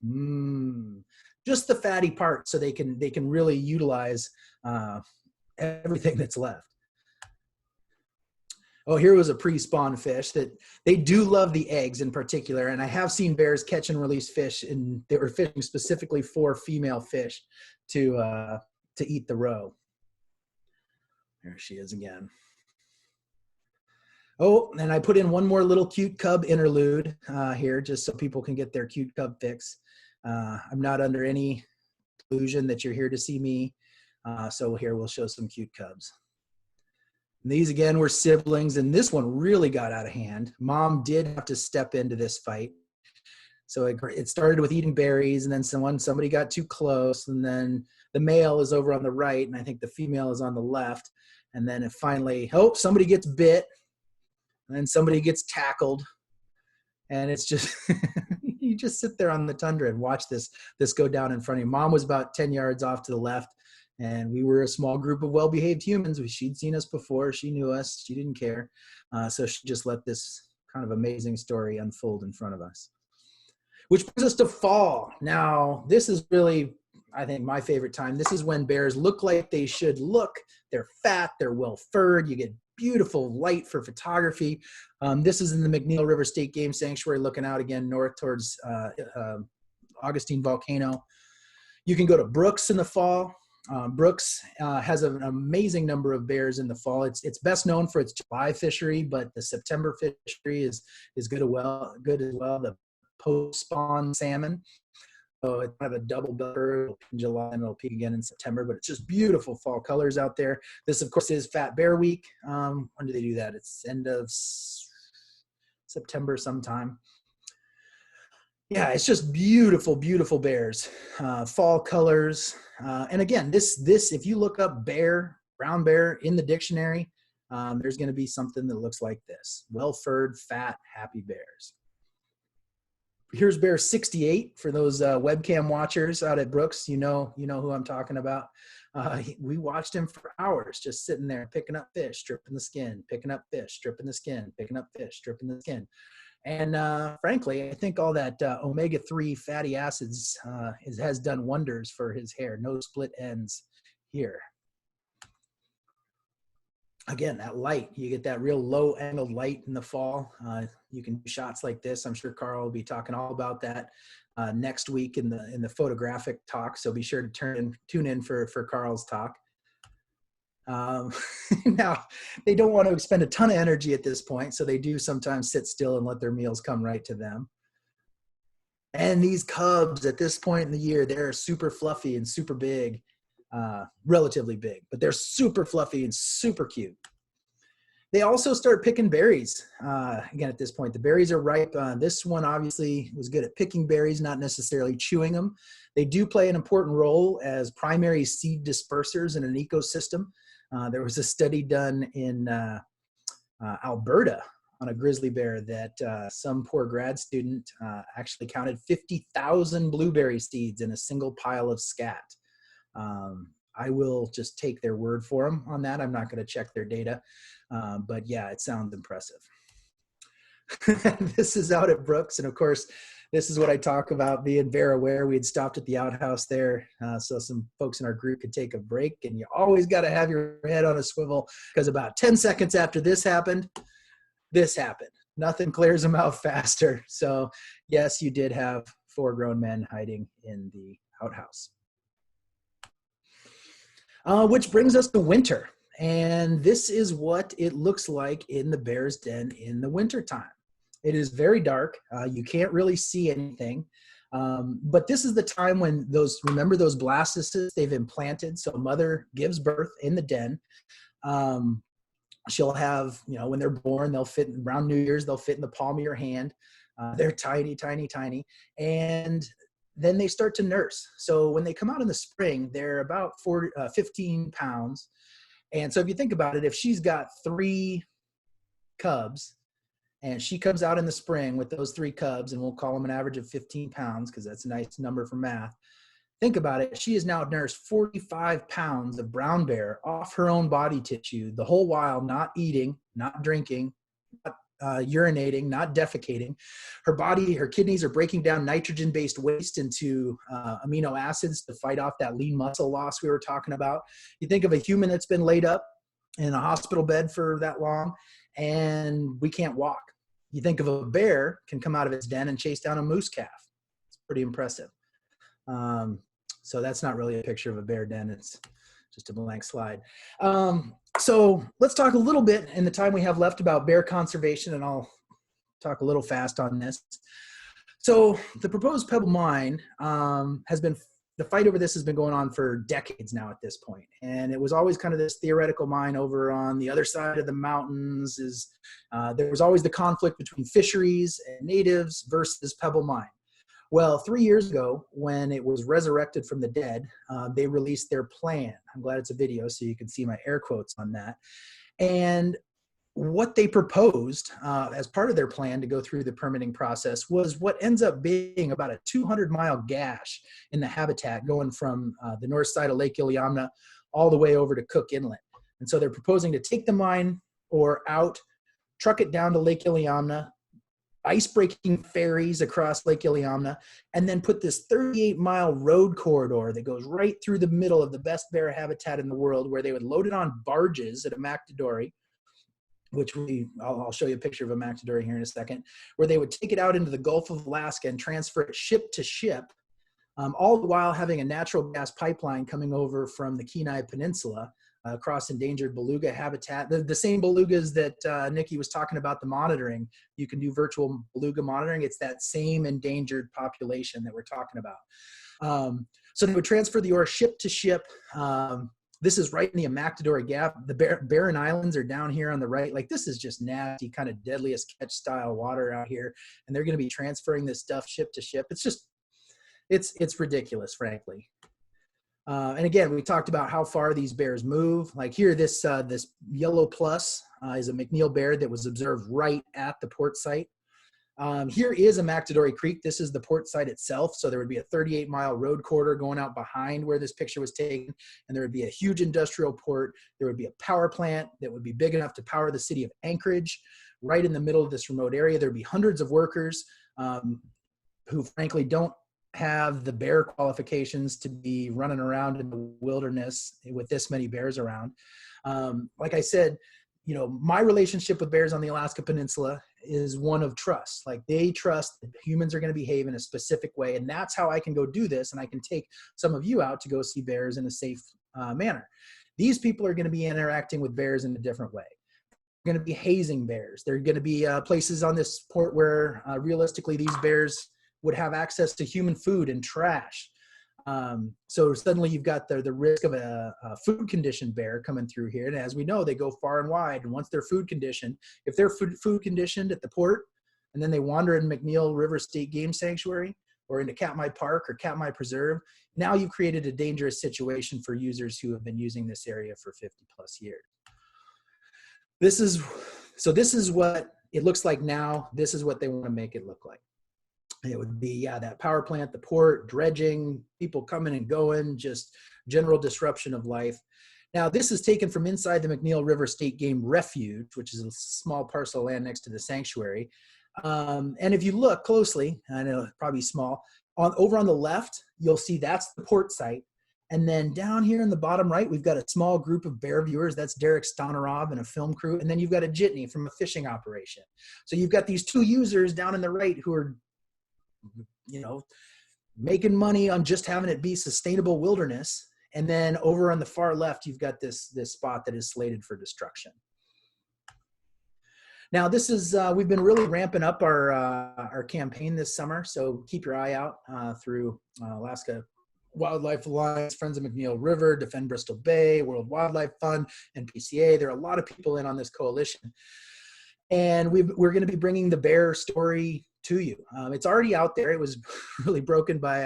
just the fatty parts, so they can really utilize everything that's left. Oh, here was a pre-spawn fish that they do love the eggs in particular. And I have seen bears catch and release fish, and they were fishing specifically for female fish to eat the roe. There she is again. Oh, and I put in one more little cute cub interlude here, just so people can get their cute cub fix. I'm not under any illusion that you're here to see me. So here we'll show some cute cubs. And these again were siblings, and this one really got out of hand. Mom did have to step into this fight. So it started with eating berries, and then somebody got too close, and then the male is over on the right, and I think the female is on the left. And then it finally, somebody gets bit, and then somebody gets tackled. And it's just, you just sit there on the tundra and watch this go down in front of you. Mom was about 10 yards off to the left, and we were a small group of well-behaved humans. She'd seen us before. She knew us. She didn't care. So she just let this kind of amazing story unfold in front of us. Which brings us to fall. Now, this is really, I think my favorite time. This is when bears look like they should look. They're fat, they're well furred. You get beautiful light for photography. This is in the McNeil River State Game Sanctuary, looking out again north towards Augustine Volcano. You can go to Brooks in the fall. Brooks has an amazing number of bears in the fall. It's best known for its July fishery, but the September fishery is good as well. The post-spawn salmon. So it's kind of a double bird in July and it'll peak again in September, but it's just beautiful fall colors out there. This, of course, is Fat Bear Week. When do they do that? It's end of September sometime. Yeah, it's just beautiful, beautiful bears, fall colors. And again, this, if you look up brown bear in the dictionary, there's going to be something that looks like this: well-furred, fat, happy bears. Here's bear 68 for those webcam watchers out at Brooks. You know who I'm talking about. We watched him for hours, just sitting there picking up fish, stripping the skin, picking up fish, stripping the skin, picking up fish, stripping the skin. And frankly, I think all that omega-3 fatty acids has done wonders for his hair. No split ends here. Again, that light, you get that real low angled light in the fall. You can do shots like this. I'm sure Carl will be talking all about that next week in the photographic talk. So be sure to tune in for Carl's talk. Now, they don't want to expend a ton of energy at this point, so they do sometimes sit still and let their meals come right to them. And these cubs at this point in the year, they're super fluffy and super big. Relatively big, but they're super fluffy and super cute. They also start picking berries. Again, at this point, the berries are ripe. This one obviously was good at picking berries, not necessarily chewing them. They do play an important role as primary seed dispersers in an ecosystem. There was a study done in Alberta on a grizzly bear that some poor grad student actually counted 50,000 blueberry seeds in a single pile of scat. I will just take their word for them on that. I'm not going to check their data, but yeah, it sounds impressive. This is out at Brooks, and of course, this is what I talk about being bear aware. We had stopped at the outhouse there, so some folks in our group could take a break, and you always got to have your head on a swivel, because about 10 seconds after this happened. Nothing clears them out faster. So yes, you did have 4 grown men hiding in the outhouse. Which brings us to winter. And this is what it looks like in the bear's den in the wintertime. It is very dark. You can't really see anything. But this is the time when remember those blastocysts they've implanted? So mother gives birth in the den. She'll have, when they're born, they'll fit around New Year's, they'll fit in the palm of your hand. They're tiny, tiny, tiny. And then they start to nurse. So when they come out in the spring, they're about 15 pounds. And so if you think about it, if she's got 3 cubs and she comes out in the spring with those 3 cubs, and we'll call them an average of 15 pounds because that's a nice number for math. Think about it. She has now nursed 45 pounds of brown bear off her own body tissue, the whole while not eating, not drinking, not urinating, not defecating. Her body, her kidneys are breaking down nitrogen-based waste into amino acids to fight off that lean muscle loss we were talking about. You think of a human that's been laid up in a hospital bed for that long, and we can't walk. You think of a bear can come out of its den and chase down a moose calf. It's pretty impressive. So that's not really a picture of a bear den. It's just a blank slide. So let's talk a little bit in the time we have left about bear conservation, and I'll talk a little fast on this. So the proposed Pebble Mine the fight over this has been going on for decades now at this point. And it was always kind of this theoretical mine over on the other side of the mountains. There was always the conflict between fisheries and natives versus Pebble Mine. Well, 3 years ago, when it was resurrected from the dead, they released their plan. I'm glad it's a video so you can see my air quotes on that. And what they proposed as part of their plan to go through the permitting process was what ends up being about a 200-mile gash in the habitat going from the north side of Lake Iliamna all the way over to Cook Inlet. And so they're proposing to take the mine ore out, truck it down to Lake Iliamna, ice-breaking ferries across Lake Iliamna, and then put this 38-mile road corridor that goes right through the middle of the best bear habitat in the world, where they would load it on barges at a McDory, which I'll show you a picture of a McDory here in a second, where they would take it out into the Gulf of Alaska and transfer it ship to ship, all the while having a natural gas pipeline coming over from the Kenai Peninsula across endangered beluga habitat. The same belugas that Nikki was talking about, the monitoring. You can do virtual beluga monitoring. It's that same endangered population that we're talking about. So they would transfer the ore ship to ship. This is right in the Amactadori Gap. The Barren Islands are down here on the right. Like, this is just nasty, kind of deadliest catch style water out here. And they're going to be transferring this stuff ship to ship. It's just, it's ridiculous, frankly. And again, we talked about how far these bears move. Like here, this yellow plus is a McNeil bear that was observed right at the port site. Here is Amactadori Creek. This is the port site itself. So there would be a 38-mile road corridor going out behind where this picture was taken. And there would be a huge industrial port. There would be a power plant that would be big enough to power the city of Anchorage right in the middle of this remote area. There'd be hundreds of workers who frankly don't have the bear qualifications to be running around in the wilderness with this many bears around. Like I said, you know, my relationship with bears on the Alaska Peninsula is one of trust. Like, they trust that humans are going to behave in a specific way, and that's how I can go do this, and I can take some of you out to go see bears in a safe manner. These people are going to be interacting with bears in a different way. They're going to be hazing bears. There are going to be places on this port where realistically these bears would have access to human food and trash. So suddenly you've got the risk of a food conditioned bear coming through here. And as we know, they go far and wide. And once they're food conditioned, if they're food conditioned at the port, and then they wander in McNeil River State Game Sanctuary or into Katmai Park or Katmai Preserve, now you've created a dangerous situation for users who have been using this area for 50 plus years. This is what it looks like now. This is what they want to make it look like. It would be, yeah, that power plant, the port, dredging, people coming and going, just general disruption of life. Now, this is taken from inside the McNeil River State Game Refuge, which is a small parcel of land next to the sanctuary. And if you look closely, I know probably small, over on the left, you'll see that's the port site. And then down here in the bottom right, we've got a small group of bear viewers. That's Derek Stonerov and a film crew. And then you've got a jitney from a fishing operation. So you've got these two users down in the right who are, you know, making money on just having it be sustainable wilderness. And then over on the far left, you've got this spot that is slated for destruction. Now, this is, we've been really ramping up our campaign this summer. So keep your eye out through Alaska Wildlife Alliance, Friends of McNeil River, Defend Bristol Bay, World Wildlife Fund, and PCA. There are a lot of people in on this coalition. And we're going to be bringing the bear story to you. It's already out there. It was really broken by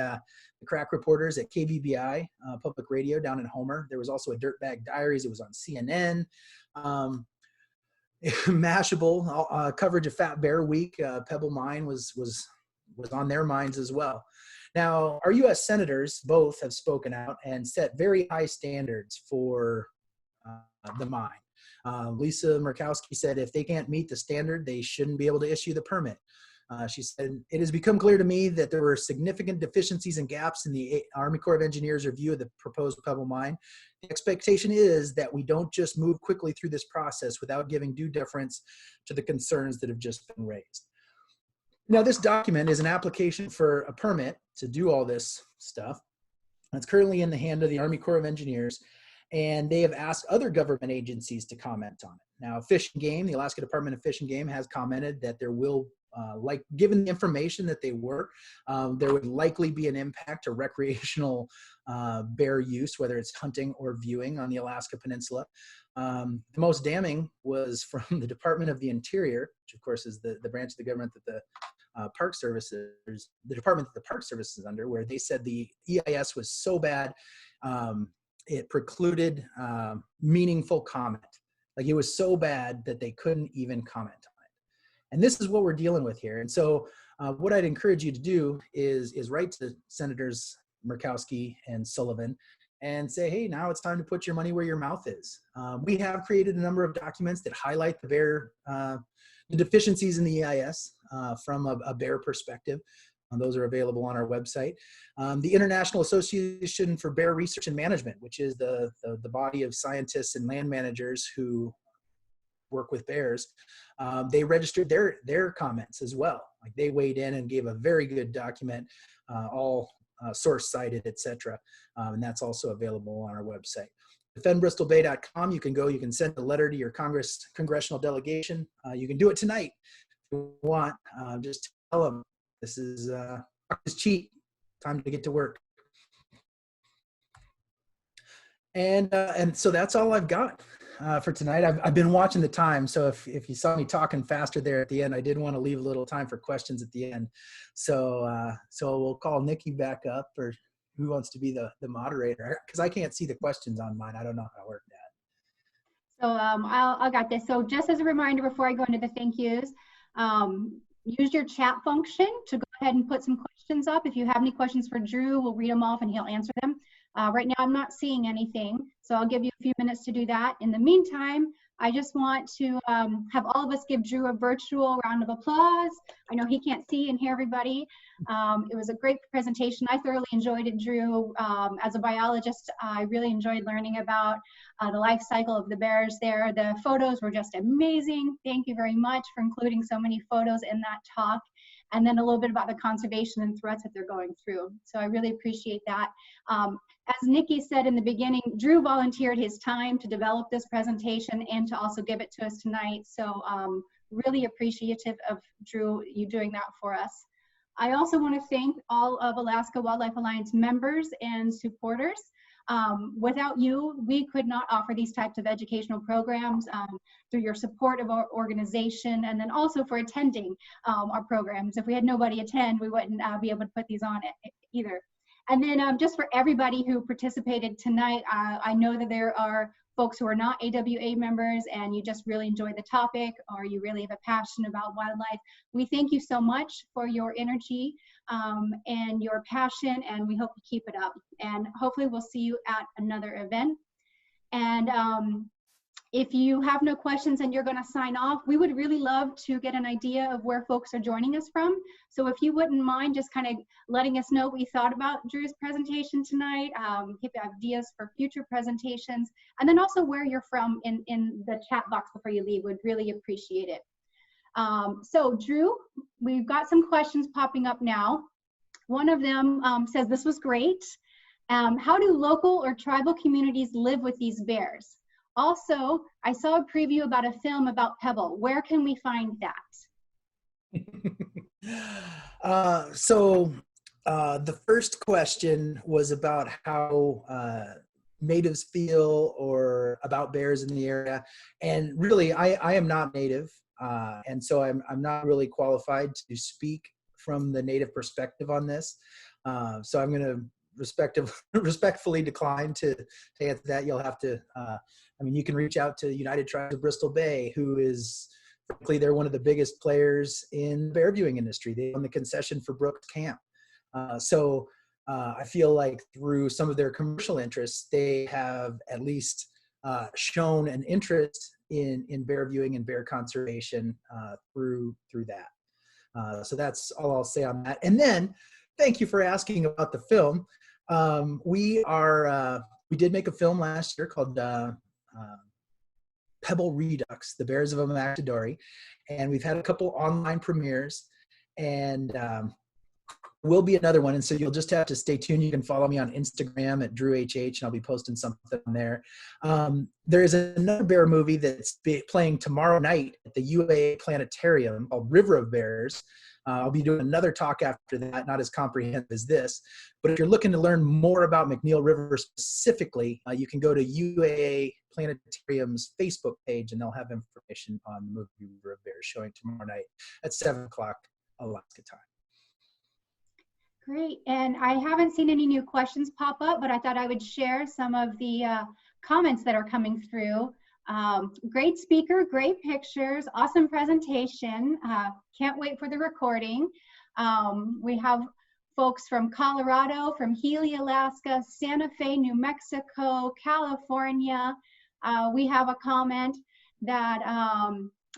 the crack reporters at KBBI Public Radio down in Homer. There was also a Dirtbag Diaries. It was on CNN. Mashable coverage of Fat Bear Week. Pebble Mine was on their minds as well. Now, our U.S. senators both have spoken out and set very high standards for the mine. Lisa Murkowski said if they can't meet the standard, they shouldn't be able to issue the permit. She said, it has become clear to me that there were significant deficiencies and gaps in the Army Corps of Engineers review of the proposed Pebble Mine. The expectation is that we don't just move quickly through this process without giving due deference to the concerns that have just been raised. Now, this document is an application for a permit to do all this stuff. It's currently in the hand of the Army Corps of Engineers, and they have asked other government agencies to comment on it. Now, Fish and Game, the Alaska Department of Fish and Game, has commented that there will, given the information that they were, there would likely be an impact to recreational bear use, whether it's hunting or viewing on the Alaska Peninsula. The most damning was from the Department of the Interior, which of course is the branch of the government that the Park Services, the department that the Park Service is under, where they said the EIS was so bad, it precluded meaningful comment. Like, it was so bad that they couldn't even comment on it. And this is what we're dealing with here. And so what I'd encourage you to do is write to Senators Murkowski and Sullivan and say, hey, now it's time to put your money where your mouth is. We have created a number of documents that highlight the deficiencies in the EIS from a bear perspective. Those are available on our website. The International Association for Bear Research and Management, which is the body of scientists and land managers who work with bears, they registered their comments as well. Like, they weighed in and gave a very good document, all source cited, etc. And that's also available on our website. defendbristolbay.com. You can send a letter to your congressional delegation. You can do it tonight if you want. Just tell them this is cheap. Time to get to work. And so that's all I've got for tonight. I've been watching the time, so if you saw me talking faster there at the end, I did want to leave a little time for questions at the end. So we'll call Nikki back up, or who wants to be the moderator, because I can't see the questions on mine. I don't know how to work that. So I got this. So just as a reminder, before I go into the thank yous, use your chat function to go ahead and put some questions up. If you have any questions for Drew, we'll read them off and he'll answer them. Right now, I'm not seeing anything, so I'll give you a few minutes to do that. In the meantime, I just want to have all of us give Drew a virtual round of applause. I know he can't see and hear everybody. It was a great presentation. I thoroughly enjoyed it, Drew. As a biologist, I really enjoyed learning about the life cycle of the bears there. The photos were just amazing. Thank you very much for including so many photos in that talk. And then a little bit about the conservation and threats that they're going through. So I really appreciate that. As Nikki said in the beginning, Drew volunteered his time to develop this presentation and to also give it to us tonight. So really appreciative of Drew, you doing that for us. I also want to thank all of Alaska Wildlife Alliance members and supporters. Without you, we could not offer these types of educational programs through your support of our organization, and then also for attending our programs. If we had nobody attend, we wouldn't be able to put these on either. And then just for everybody who participated tonight, I know that there are folks who are not AWA members and you just really enjoy the topic, or you really have a passion about wildlife. We thank you so much for your energy and your passion, and we hope you keep it up. And hopefully we'll see you at another event. And if you have no questions and you're going to sign off, we would really love to get an idea of where folks are joining us from. So if you wouldn't mind just kind of letting us know what you thought about Drew's presentation tonight, give ideas for future presentations, and then also where you're from in the chat box before you leave. We'd really appreciate it. So Drew, we've got some questions popping up now. One of them says, this was great. How do local or tribal communities live with these bears? Also, I saw a preview about a film about Pebble. Where can we find that? The first question was about how natives feel or about bears in the area. And really, I am not native. And so I'm not really qualified to speak from the native perspective on this. So I'm going to respectfully decline to answer that. You'll have to, you can reach out to United Tribes of Bristol Bay, who is, frankly, they're one of the biggest players in the bear viewing industry. They own the concession for Brooks Camp. I feel like through some of their commercial interests, they have at least shown an interest in bear viewing and bear conservation through that. So that's all I'll say on that. And then, thank you for asking about the film. We did make a film last year called Pebble Redux, The Bears of Amactadori, and we've had a couple online premieres, and will be another one, and so you'll just have to stay tuned. You can follow me on Instagram at DrewHH, and I'll be posting something there. There is another bear movie that's playing tomorrow night at the UAA Planetarium called River of Bears. I'll be doing another talk after that, not as comprehensive as this. But if you're looking to learn more about McNeil River specifically, you can go to UAA Planetarium's Facebook page, and they'll have information on the movie River of Bears showing tomorrow night at 7 o'clock Alaska time. Great, and I haven't seen any new questions pop up, but I thought I would share some of the comments that are coming through. Great speaker, great pictures, awesome presentation. Can't wait for the recording. We have folks from Colorado, from Healy, Alaska, Santa Fe, New Mexico, California. We have a comment that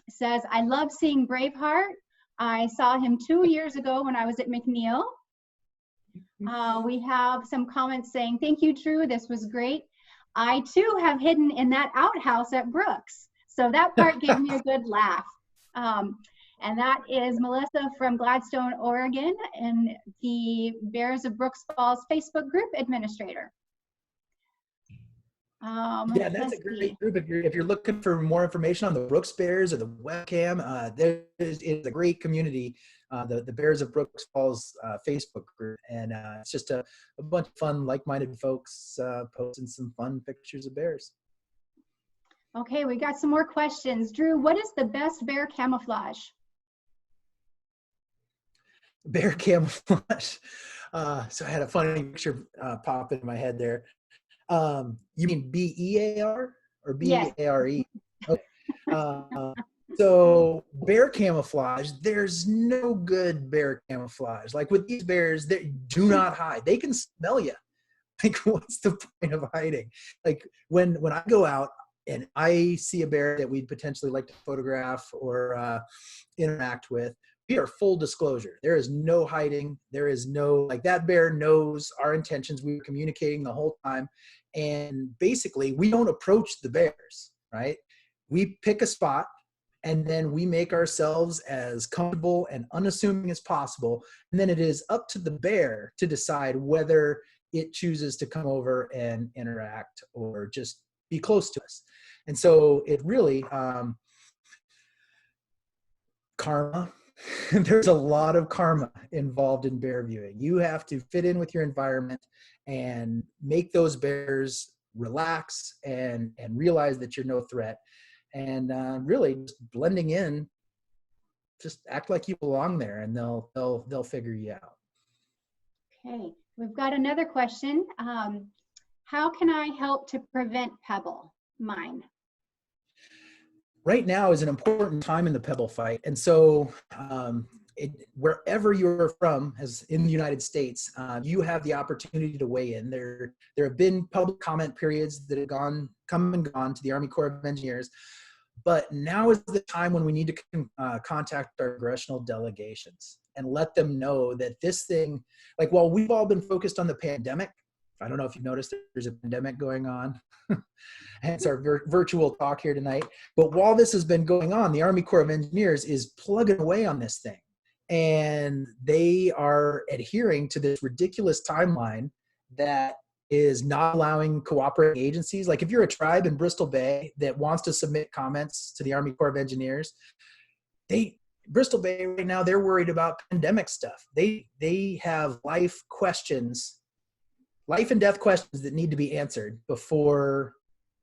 says, I love seeing Braveheart. I saw him 2 years ago when I was at McNeil. We have some comments saying, thank you, Drew, this was great. I too have hidden in that outhouse at Brooks. So that part gave me a good laugh. And that is Melissa from Gladstone, Oregon, and the Bears of Brooks Falls Facebook group administrator. Yeah, that's a great group. If you're looking for more information on the Brooks Bears or the webcam, there is a great community, the Bears of Brooks Falls Facebook group, and it's just a bunch of fun, like-minded folks posting some fun pictures of bears. Okay, we got some more questions. Drew, what is the best bear camouflage? Bear camouflage. So I had a funny picture pop into my head there. You mean B-E-A-R or B-A-R-E? Yes. Okay. So bear camouflage, there's no good bear camouflage. Like with these bears, they do not hide. They can smell you. Like, what's the point of hiding? Like when I go out and I see a bear that we'd potentially like to photograph or interact with, we are full disclosure. There is no hiding. There is no, like, that bear knows our intentions. We were communicating the whole time. And basically, we don't approach the bears, right? We pick a spot and then we make ourselves as comfortable and unassuming as possible. And then it is up to the bear to decide whether it chooses to come over and interact or just be close to us. And so it really, karma. There's a lot of karma involved in bear viewing. You have to fit in with your environment and make those bears relax and realize that you're no threat. And really just blending in, just act like you belong there, and they'll figure you out. Okay, we've got another question. How can I help to prevent pebble mine? Right now is an important time in the pebble fight. And so wherever you're from, as in the United States, you have the opportunity to weigh in. There have been public comment periods that have come and gone to the Army Corps of Engineers, but now is the time when we need to contact our congressional delegations and let them know that this thing, like, while we've all been focused on the pandemic, I don't know if you've noticed there's a pandemic going on. Hence our virtual talk here tonight. But while this has been going on, the Army Corps of Engineers is plugging away on this thing. And they are adhering to this ridiculous timeline that is not allowing cooperating agencies. Like if you're a tribe in Bristol Bay that wants to submit comments to the Army Corps of Engineers, Bristol Bay right now, they're worried about pandemic stuff. They have life and death questions that need to be answered before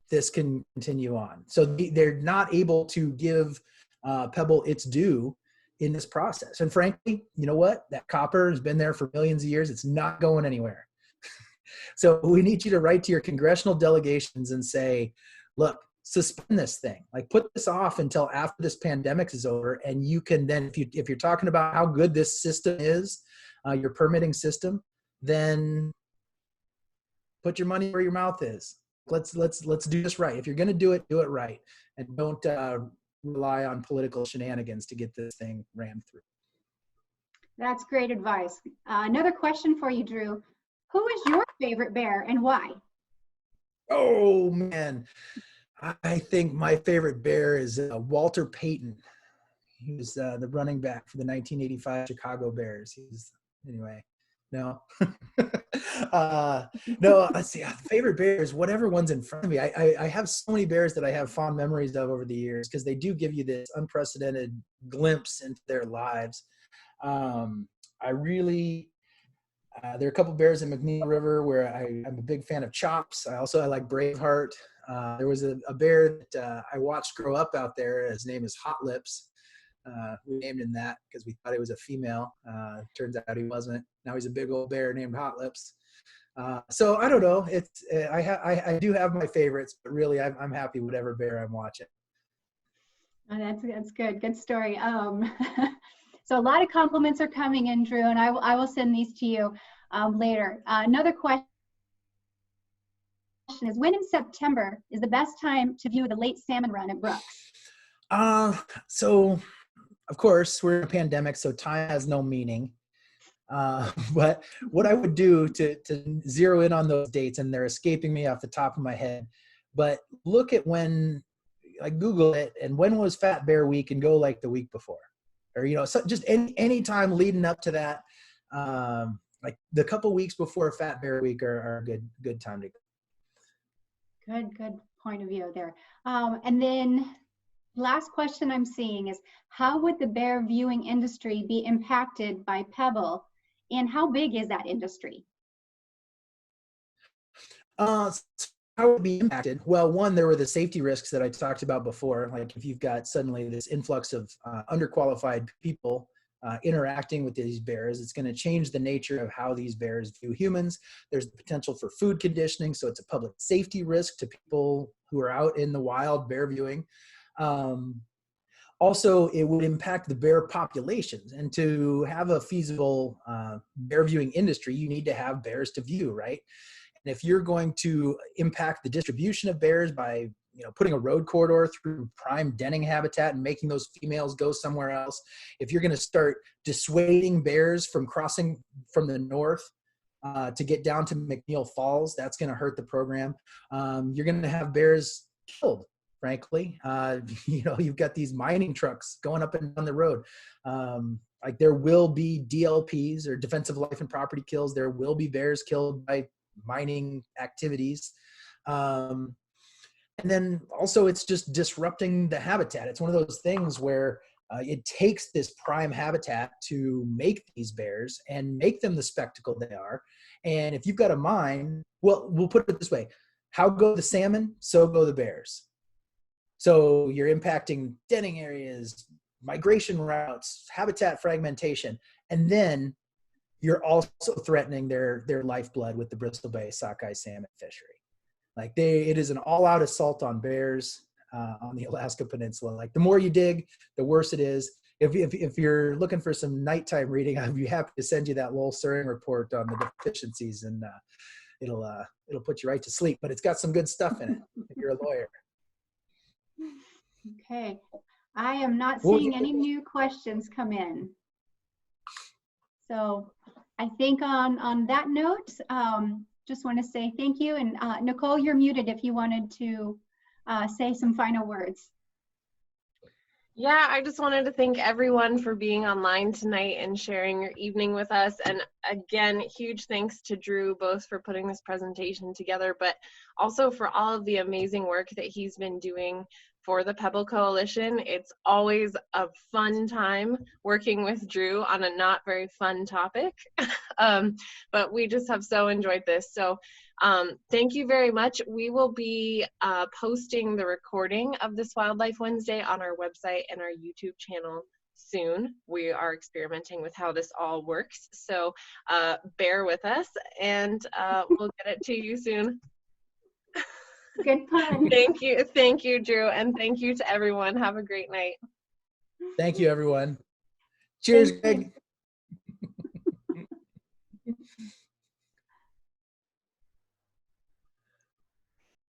this can continue on. So they're not able to give Pebble its due in this process. And frankly, you know what? That copper has been there for millions of years. It's not going anywhere. So we need you to write to your congressional delegations and say, look, suspend this thing. Like, put this off until after this pandemic is over. And you can then, if you're talking about how good this system is, your permitting system, then put your money where your mouth is. Let's do this right. If you're going to do it right, and don't rely on political shenanigans to get this thing rammed through. That's great advice. Another question for you, Drew. Who is your favorite bear and why? Oh man, I think my favorite bear is Walter Payton. He was the running back for the 1985 Chicago Bears. Anyway. No, no, let's see. Favorite bears, whatever one's in front of me. I have so many bears that I have fond memories of over the years because they do give you this unprecedented glimpse into their lives. There are a couple bears in McNeil River where I'm a big fan of Chops. I like Braveheart. There was a bear that I watched grow up out there. His name is Hot Lips. We named him that because we thought he was a female. Turns out he wasn't. Now he's a big old bear named Hot Lips. So I don't know. I do have my favorites, but really I'm happy whatever bear I'm watching. Oh, that's good. Good story. So a lot of compliments are coming in, Drew, and I will send these to you later. Another question is, when in September is the best time to view the late salmon run at Brooks? So of course we're in a pandemic, so time has no meaning. But what I would do to zero in on those dates, and they're escaping me off the top of my head, but look at when, like Google it, and when was Fat Bear Week, and go like the week before, or, you know, so just any time leading up to that, like the couple weeks before Fat Bear Week are a good time to go. Good point of view there. And then last question I'm seeing is, how would the bear viewing industry be impacted by Pebble, and how big is that industry? How would it be impacted? Well, one, there were the safety risks that I talked about before. Like if you've got suddenly this influx of underqualified people interacting with these bears, it's going to change the nature of how these bears view humans. There's the potential for food conditioning, so it's a public safety risk to people who are out in the wild bear viewing. Also, it would impact the bear populations, and to have a feasible bear viewing industry, you need to have bears to view, right? And if you're going to impact the distribution of bears by, you know, putting a road corridor through prime denning habitat and making those females go somewhere else, if you're going to start dissuading bears from crossing from the north to get down to McNeil Falls, that's going to hurt the program. You're going to have bears killed, frankly. You know, you've got these mining trucks going up and down the road. Like there will be DLPs, or defensive life and property kills. There will be bears killed by mining activities. And then also it's just disrupting the habitat. It's one of those things where it takes this prime habitat to make these bears and make them the spectacle they are. And if you've got a mine, well, we'll put it this way: how go the salmon, so go the bears. So you're impacting denning areas, migration routes, habitat fragmentation, and then you're also threatening their lifeblood with the Bristol Bay sockeye salmon fishery. Like it is an all-out assault on bears on the Alaska Peninsula. Like the more you dig, the worse it is. If you're looking for some nighttime reading, I'd be happy to send you that Lowell Suring report on the deficiencies, and it'll put you right to sleep. But it's got some good stuff in it if you're a lawyer. Okay, I am not seeing any new questions come in. So I think on that note, just want to say thank you. And Nicole, you're muted if you wanted to say some final words. Yeah, I just wanted to thank everyone for being online tonight and sharing your evening with us. And again, huge thanks to Drew, both for putting this presentation together, but also for all of the amazing work that he's been doing for the Pebble Coalition. It's always a fun time working with Drew on a not very fun topic, but we just have so enjoyed this. So thank you very much. We will be posting the recording of this Wildlife Wednesday on our website and our YouTube channel soon. We are experimenting with how this all works, so bear with us, and we'll get it to you soon. Good pun. Thank you, Drew, and thank you to everyone. Have a great night. Thank you, everyone. Cheers, Greg.